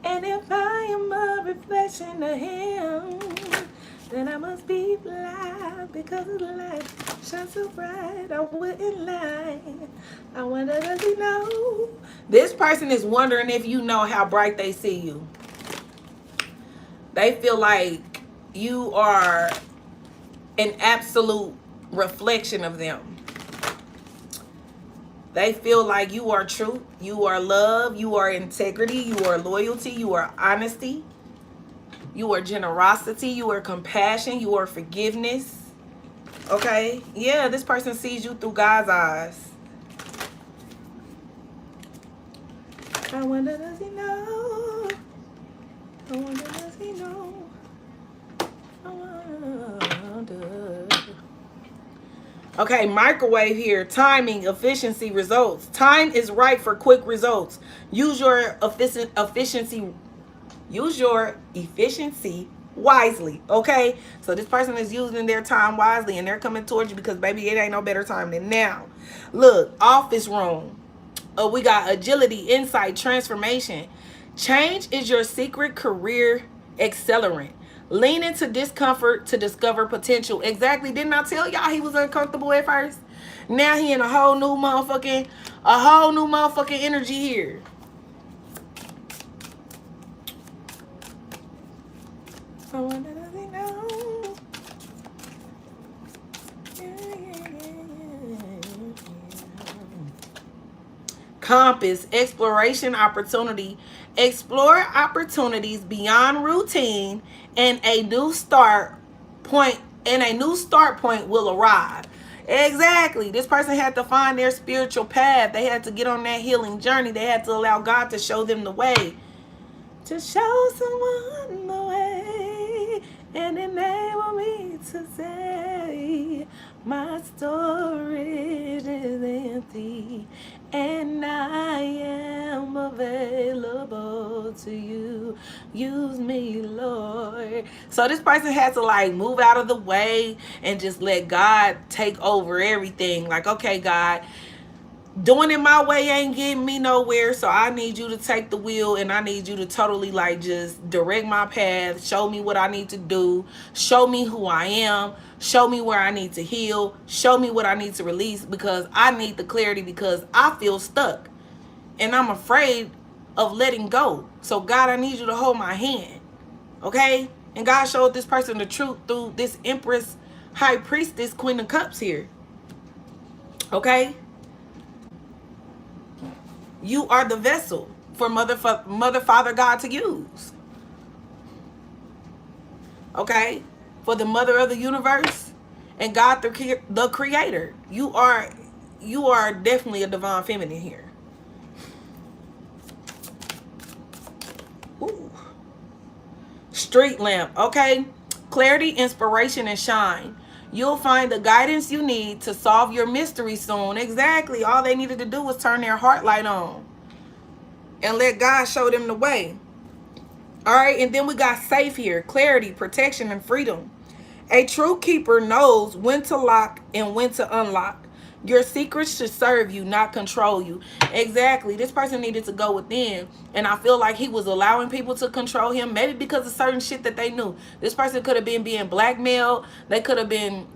And if I am a reflection of him, then I must be blind, because his light shines so bright, I wouldn't lie. I wonder, does he know? This person is wondering if you know how bright they see you. They feel like you are an absolute reflection of them. They feel like you are truth, you are love, you are integrity, you are loyalty, you are honesty, you are generosity, you are compassion, you are forgiveness. Okay? Yeah, this person sees you through God's eyes. I wonder, does he know? I wonder, does he know? I wonder. Okay, microwave here. Timing, efficiency, results. Time is right for quick results. Use your efficiency wisely. Okay, so this person is using their time wisely, and they're coming towards you because, baby, it ain't no better time than now. Look, office room. We got agility, insight, transformation. Change is your secret career accelerant. Lean into discomfort to discover potential. Exactly. Didn't I tell y'all he was uncomfortable at first? Now he in a whole new motherfucking energy here. I wonder, does he know? Compass, exploration, opportunity. Explore opportunities beyond routine, and a new start point will arrive. Exactly. This person had to find their spiritual path. They had to get on that healing journey. They had to allow God to show them the way. To show someone the way, and enable me to say, my storage is empty, and I am available to you. Use me, Lord. So this person had to like move out of the way and just let God take over everything. Like, okay, God, doing it my way ain't getting me nowhere, so I need you to take the wheel, and I need you to totally like just direct my path, show me what I need to do, show me who I am, show me where I need to heal, show me what I need to release, because I need the clarity, because I feel stuck and I'm afraid of letting go. So God, I need you to hold my hand. Okay? And God showed this person the truth through this Empress, High Priestess, Queen of Cups here. Okay? You are the vessel for Mother, Father, God to use. Okay? For the Mother of the universe and God, the Creator. You are definitely a divine feminine here. Ooh. Street lamp. Okay? Clarity, inspiration, and shine. You'll find the guidance you need to solve your mystery soon. Exactly. All they needed to do was turn their heart light on and let God show them the way. All right. And then we got safe here. Clarity, protection, and freedom. A true keeper knows when to lock and when to unlock. Your secrets should serve you, not control you. Exactly. This person needed to go within. And I feel like he was allowing people to control him. Maybe because of certain shit that they knew. This person could have been being blackmailed. They could have been,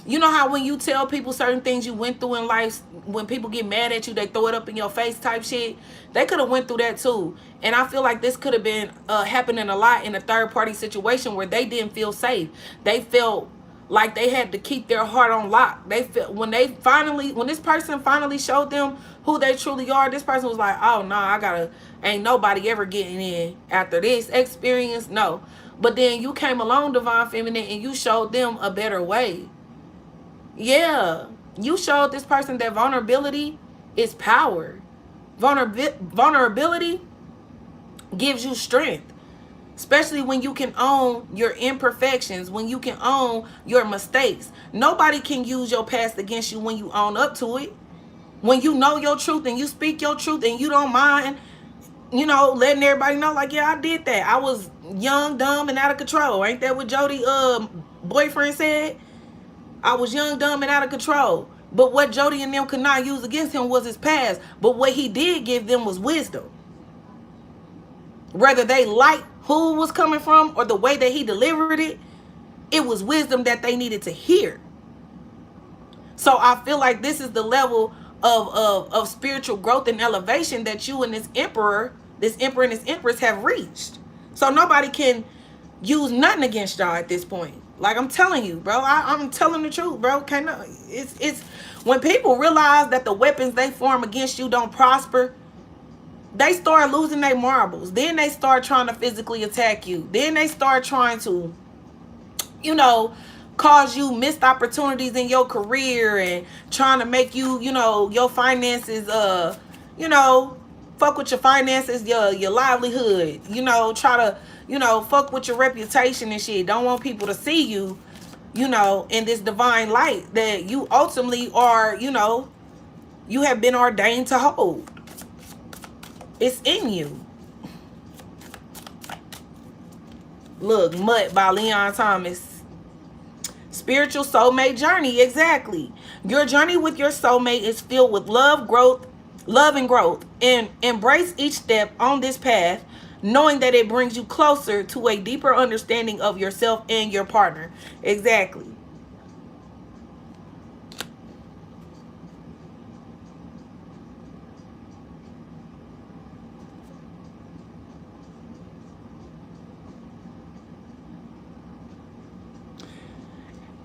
You know how when you tell people certain things you went through in life, when people get mad at you, they throw it up in your face type shit. They could have went through that too. And I feel like this could have been happening a lot in a third party situation where they didn't feel safe. They felt like they had to keep their heart on lock. They felt when this person finally showed them who they truly are, this person was like, oh no, ain't nobody ever getting in after this experience. No. But then you came along, Divine Feminine, and you showed them a better way. Yeah, you showed this person that vulnerability is power. Vulnerability gives you strength, especially when you can own your imperfections, when you can own your mistakes. Nobody can use your past against you when you own up to it. When you know your truth and you speak your truth and you don't mind, letting everybody know, like, yeah, I did that. I was young, dumb, and out of control. Ain't that what Jody boyfriend said? I was young, dumb, and out of control. But what Jody and them could not use against him was his past. But what he did give them was wisdom. Whether they liked who was coming from or the way that he delivered it, it was wisdom that they needed to hear. So I feel like this is the level of spiritual growth and elevation that you and this emperor and this empress have reached. So nobody can use nothing against y'all at this point. Like, I'm telling you, bro. I'm telling the truth, bro. It's when people realize that the weapons they form against you don't prosper, they start losing their marbles. Then they start trying to physically attack you. Then they start trying to, cause you missed opportunities in your career and trying to make you, your finances, fuck with your finances, your livelihood, try to, fuck with your reputation and shit. Don't want people to see you, in this divine light that you ultimately are, you have been ordained to hold. It's in you. Look, Mutt by Leon Thomas. Spiritual soulmate journey, exactly. Your journey with your soulmate is filled with love and growth. And embrace each step on this path, knowing that it brings you closer to a deeper understanding of yourself and your partner. Exactly.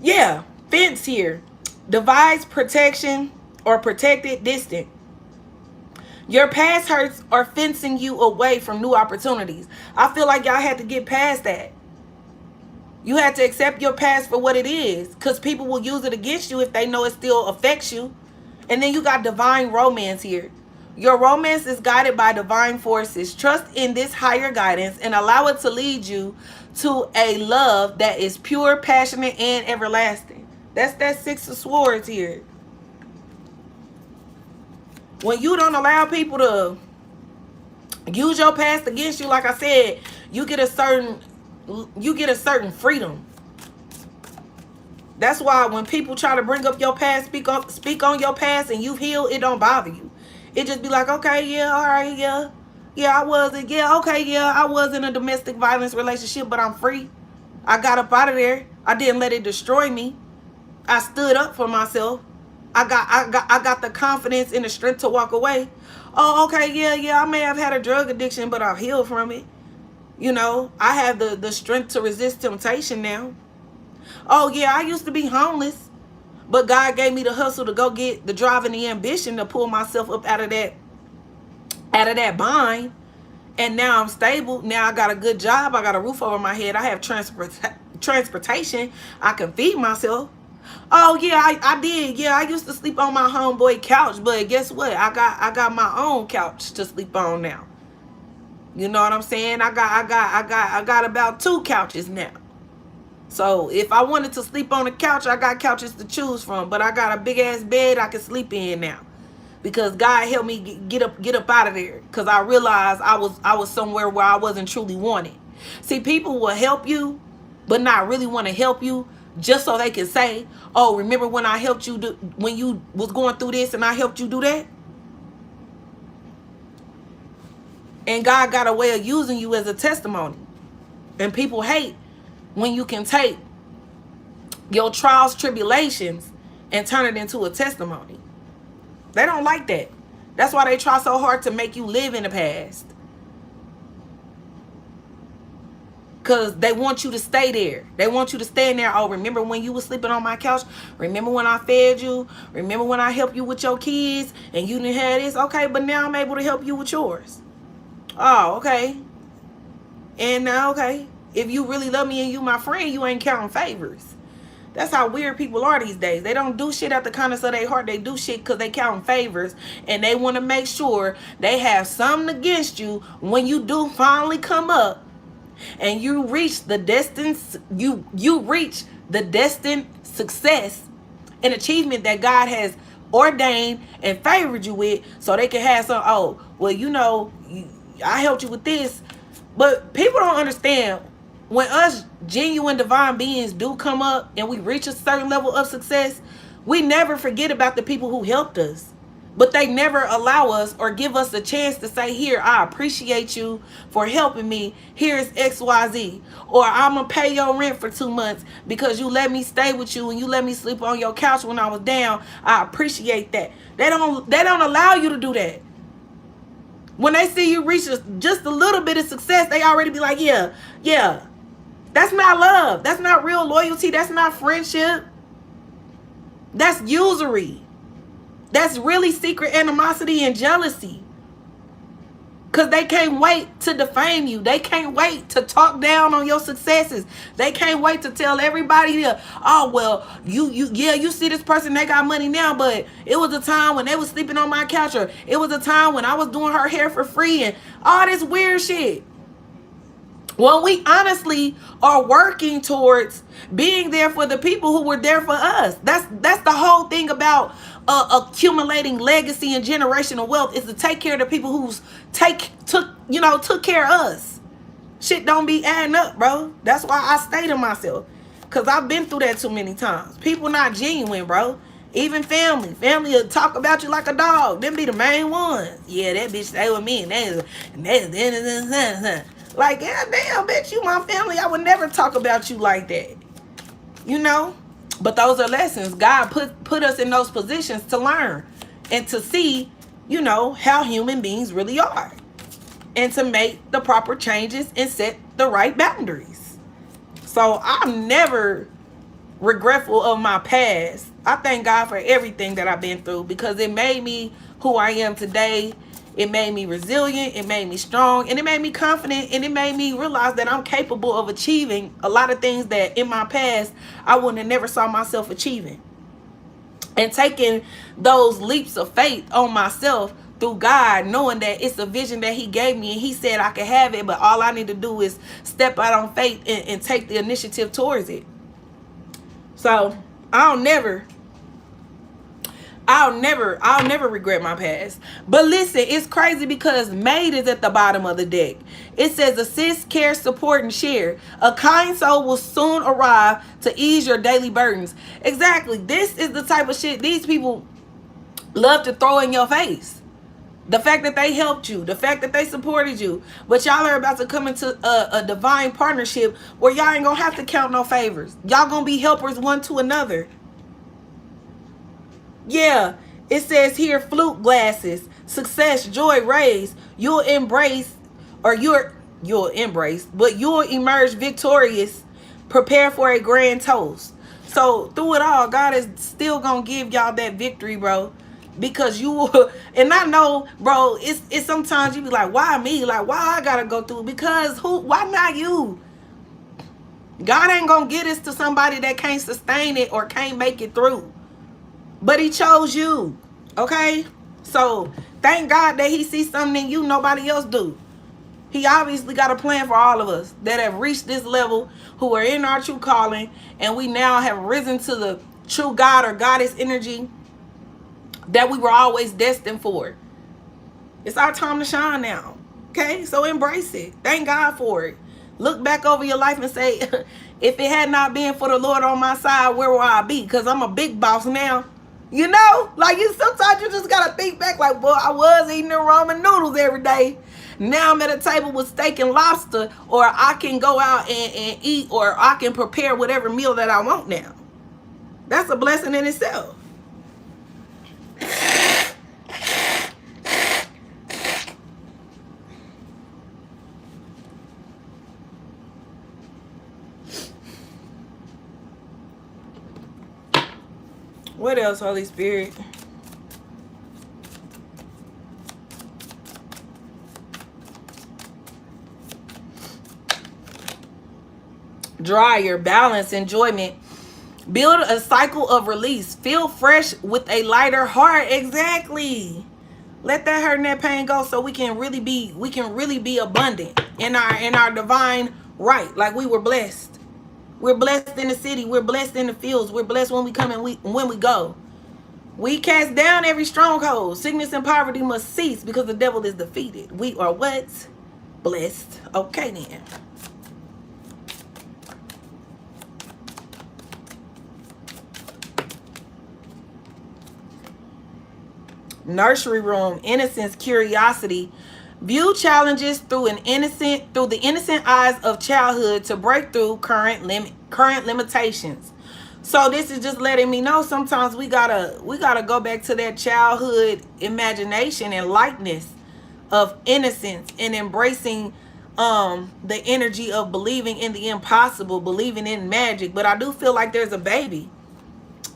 Yeah, fence here. Divides protection or protected distant. Your past hurts are fencing you away from new opportunities. I feel like y'all had to get past that. You had to accept your past for what it is, because people will use it against you if they know it still affects you. And then you got divine romance here. Your romance is guided by divine forces. Trust in this higher guidance and allow it to lead you to a love that is pure, passionate, and everlasting. That's that Six of Swords here. When you don't allow people to use your past against you, like I said, you get a certain freedom. That's why when people try to bring up your past, speak on your past, and you've healed, it don't bother you. It just be like, okay, yeah, all right, yeah. Yeah, I was in a domestic violence relationship, but I'm free. I got up out of there. I didn't let it destroy me. I stood up for myself. I got the confidence and the strength to walk away. Oh, okay, yeah, I may have had a drug addiction, but I've healed from it. I have the strength to resist temptation now. Oh, yeah, I used to be homeless, but God gave me the hustle to go get the drive and the ambition to pull myself up out of that bind. And now I'm stable. Now I got a good job. I got a roof over my head. I have transportation. I can feed myself. Oh, yeah, I did. Yeah, I used to sleep on my homeboy couch, but guess what? I got my own couch to sleep on now. You know what I'm saying? I got about 2 couches now. So if I wanted to sleep on a couch, I got couches to choose from. But I got a big ass bed I can sleep in now, because God helped me get up out of there. Because I realized I was somewhere where I wasn't truly wanted. See, people will help you, but not really want to help you, just so they can say, "Oh, remember when I helped you when you was going through this, and I helped you do that?" And God got a way of using you as a testimony. And people hate when you can take your trials, tribulations, and turn it into a testimony. They don't like that. That's why they try so hard to make you live in the past. Because they want you to stay there. They want you to stay in there. Oh, remember when you were sleeping on my couch? Remember when I fed you? Remember when I helped you with your kids and you didn't have this? Okay, but now I'm able to help you with yours. Oh, okay. And now, okay, if you really love me and you my friend, you ain't counting favors. That's how weird people are these days. They don't do shit out the kindness of their heart. They do shit because they counting favors. And they want to make sure they have something against you when you do finally come up and you reach the destined success and achievement that God has ordained and favored you with, so they can have some, oh, well, you know, I helped you with this. But people don't understand, when us genuine divine beings do come up and we reach a certain level of success, we never forget about the people who helped us. But they never allow us or give us a chance to say, here, I appreciate you for helping me. Here's XYZ. Or I'm going to pay your rent for 2 months because you let me stay with you and you let me sleep on your couch when I was down. I appreciate that. They don't allow you to do that. When they see you reach just a little bit of success, they already be like, yeah. That's not love. That's not real loyalty. That's not friendship. That's usury. That's really secret animosity and jealousy. Because they can't wait to defame you. They can't wait to talk down on your successes. They can't wait to tell everybody, oh, well, you see this person, they got money now, but it was a time when they was sleeping on my couch, or it was a time when I was doing her hair for free, and all this weird shit. When we honestly are working towards being there for the people who were there for us. That's the whole thing about accumulating legacy and generational wealth, is to take care of the people who's took care of us. Shit don't be adding up, bro. That's why I stay to myself, because I've been through that too many times. People not genuine, bro. Even family will talk about you like a dog. Them be the main ones. Yeah, that bitch stay with me, and like, yeah, damn, bitch, you my family. I would never talk about you like that. You know? But those are lessons. God put us in those positions to learn and to see, how human beings really are. And to make the proper changes and set the right boundaries. So I'm never regretful of my past. I thank God for everything that I've been through, because it made me who I am today. It made me resilient, it made me strong, and it made me confident, and it made me realize that I'm capable of achieving a lot of things that in my past I wouldn't have never saw myself achieving. And taking those leaps of faith on myself through God, knowing that it's a vision that he gave me and he said I could have it, but all I need to do is step out on faith and take the initiative towards it. So I'll never regret my past. But listen, it's crazy because mate is at the bottom of the deck. It says assist, care, support, and share. A kind soul will soon arrive to ease your daily burdens. Exactly. This is the type of shit these people love to throw in your face. The fact that they helped you, the fact that they supported you, but y'all are about to come into a divine partnership where y'all ain't gonna have to count no favors. Y'all gonna be helpers one to another. Yeah, it says here, flute glasses, success, joy, raise. You'll embrace, but you'll emerge victorious. Prepare for a grand toast. So through it all, God is still gonna give y'all that victory, bro. Because you will, and I know, bro, it's sometimes you be like, why me? Like, why I gotta go through? Because why not you? God ain't gonna get us to somebody that can't sustain it or can't make it through. But he chose you, okay? So thank God that he sees something in you nobody else do. He obviously got a plan for all of us that have reached this level, who are in our true calling, and we now have risen to the true God or goddess energy that we were always destined for. It's our time to shine now, okay? So embrace it. Thank God for it. Look back over your life and say, if it had not been for the Lord on my side, where would I be? Because I'm a big boss now. You know, like sometimes you just gotta think back, like, well, I was eating the ramen noodles every day. Now I'm at a table with steak and lobster, or I can go out and eat, or I can prepare whatever meal that I want now. That's a blessing in itself. What else, Holy Spirit? Dryer, balance, enjoyment. Build a cycle of release. Feel fresh with a lighter heart. Exactly. Let that hurt and that pain go so we can really be abundant in our divine right. Like we were blessed. We're blessed in the city. We're blessed in the fields. We're blessed when we come and when we go. We cast down every stronghold. Sickness and poverty must cease because the devil is defeated. We are what? Blessed. Okay then. Nursery room, innocence, curiosity. View challenges through the innocent eyes of childhood to break through current limitations. So this is just letting me know sometimes we gotta go back to that childhood imagination and lightness of innocence and embracing the energy of believing in the impossible, believing in magic. But I do feel like there's a baby.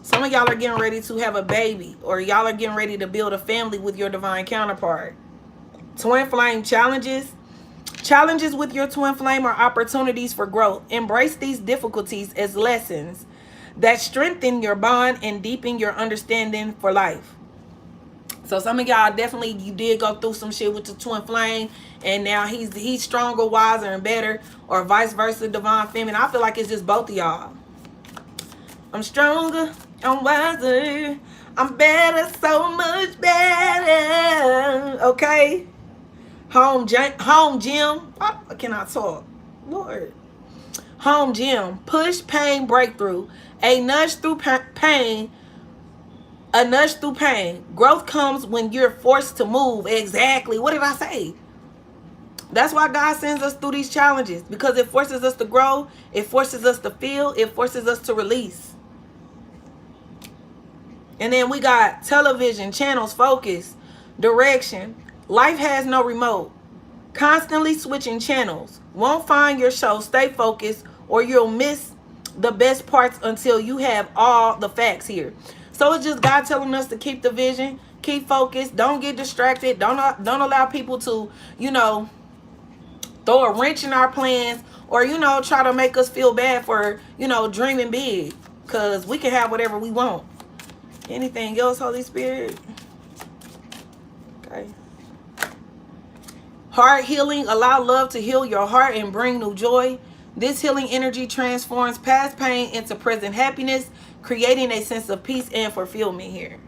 Some of y'all are getting ready to have a baby, or y'all are getting ready to build a family with your divine counterpart. Twin flame challenges. Challenges with your twin flame are opportunities for growth. Embrace these difficulties as lessons that strengthen your bond and deepen your understanding for life. So some of y'all definitely, you did go through some shit with the twin flame, and now he's stronger, wiser, and better, or vice versa, divine feminine. I feel like it's just both of y'all. I'm stronger, I'm wiser, I'm better, so much better. Okay? Home gym. Oh, I cannot talk. Lord. Home gym. Push, pain, breakthrough. A nudge through pain. A nudge through pain. Growth comes when you're forced to move. Exactly. What did I say? That's why God sends us through these challenges. Because it forces us to grow. It forces us to feel. It forces us to release. And then we got television, channels, focus, direction. Life has no remote. Constantly switching channels. Won't find your show. Stay focused or you'll miss the best parts until you have all the facts here. So it's just God telling us to keep the vision, keep focused, don't get distracted, don't allow people to, throw a wrench in our plans or, try to make us feel bad for, dreaming big, because we can have whatever we want. Anything else, Holy Spirit? Okay. Heart healing. Allow love to heal your heart and bring new joy. This healing energy transforms past pain into present happiness, creating a sense of peace and fulfillment here.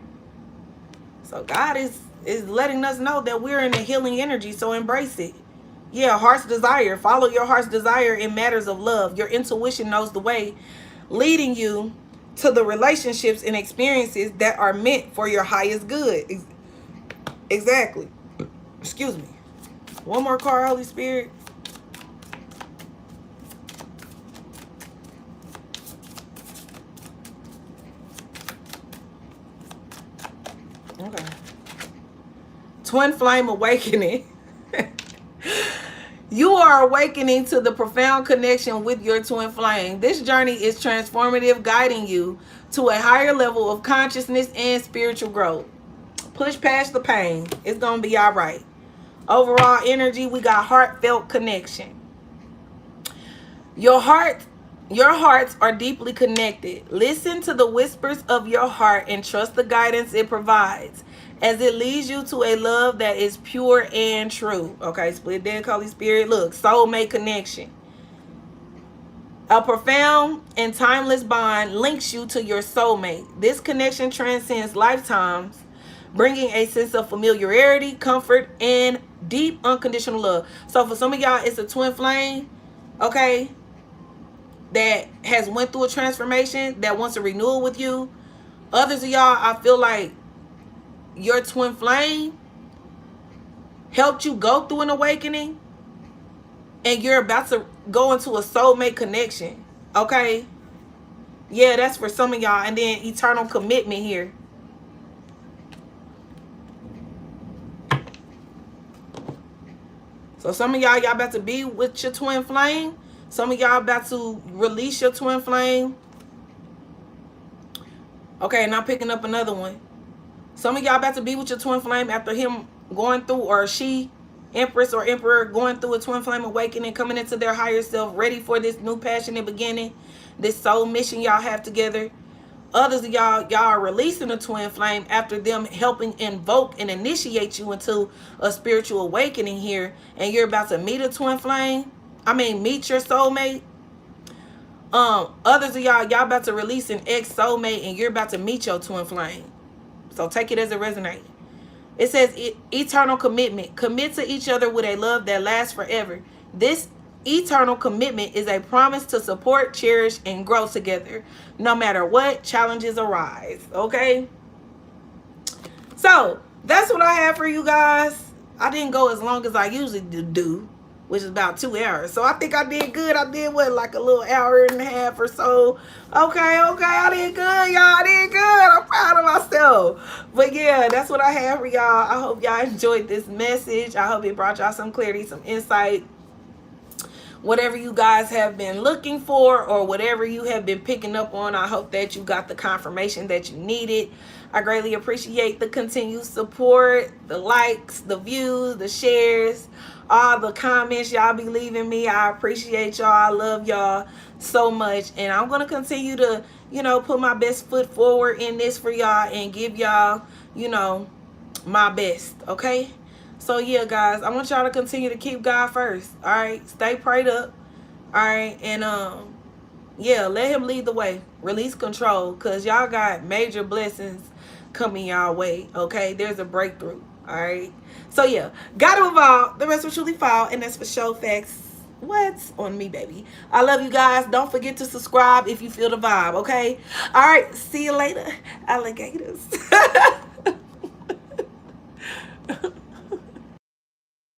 So God is letting us know that we're in a healing energy, so embrace it. Yeah, heart's desire. Follow your heart's desire in matters of love. Your intuition knows the way, leading you to the relationships and experiences that are meant for your highest good. Exactly. Excuse me. One more card, Holy Spirit. Okay. Twin flame awakening. You are awakening to the profound connection with your twin flame. This journey is transformative, guiding you to a higher level of consciousness and spiritual growth. Push past the pain. It's going to be all right. Overall energy, we got heartfelt connection. Your hearts are deeply connected. Listen to the whispers of your heart and trust the guidance it provides as it leads you to a love that is pure and true. Okay, split deck, Holy Spirit. Look, soulmate connection. A profound and timeless bond links you to your soulmate. This connection transcends lifetimes, bringing a sense of familiarity, comfort, and deep unconditional love. So for some of y'all, it's a twin flame, okay, that has went through a transformation, that wants a renewal with you. Others of y'all, I feel like your twin flame helped you go through an awakening, and you're about to go into a soulmate connection, okay? Yeah, that's for some of y'all. And then eternal commitment here. So some of y'all about to be with your twin flame. Some of y'all about to release your twin flame. Okay, and I'm picking up another one. Some of y'all about to be with your twin flame after him going through, or she, Empress or Emperor, going through a twin flame awakening, coming into their higher self, ready for this new passionate beginning, this soul mission y'all have together. Others of y'all are releasing a twin flame after them helping invoke and initiate you into a spiritual awakening here, and you're about to meet a twin flame. Meet your soulmate. Others of y'all about to release an ex soulmate, and you're about to meet your twin flame. So take it as it resonates. It says eternal commitment. Commit to each other with a love that lasts forever. This eternal commitment is a promise to support, cherish, and grow together, no matter what challenges arise. Okay? So, that's what I have for you guys. I didn't go as long as I usually do, which is about 2 hours. So I think I did good. I did what, like a little hour and a half or so. Okay, I did good, y'all. I did good. I'm proud of myself. But yeah, that's what I have for y'all. I hope y'all enjoyed this message. I hope it brought y'all some clarity, some insight. Whatever you guys have been looking for, or whatever you have been picking up on, I hope that you got the confirmation that you needed. I greatly appreciate the continued support, the likes, the views, the shares, all the comments y'all be leaving me. I appreciate y'all. I love y'all so much. And I'm going to continue to, put my best foot forward in this for y'all and give y'all, my best. Okay? So yeah, guys, I want y'all to continue to keep God first. All right, stay prayed up. All right, and yeah, let Him lead the way. Release control, cause y'all got major blessings coming y'all way. Okay, there's a breakthrough. All right. So yeah, gotta evolve. The rest will truly fall, and that's for show facts. What's on me, baby? I love you guys. Don't forget to subscribe if you feel the vibe. Okay. All right. See you later, alligators.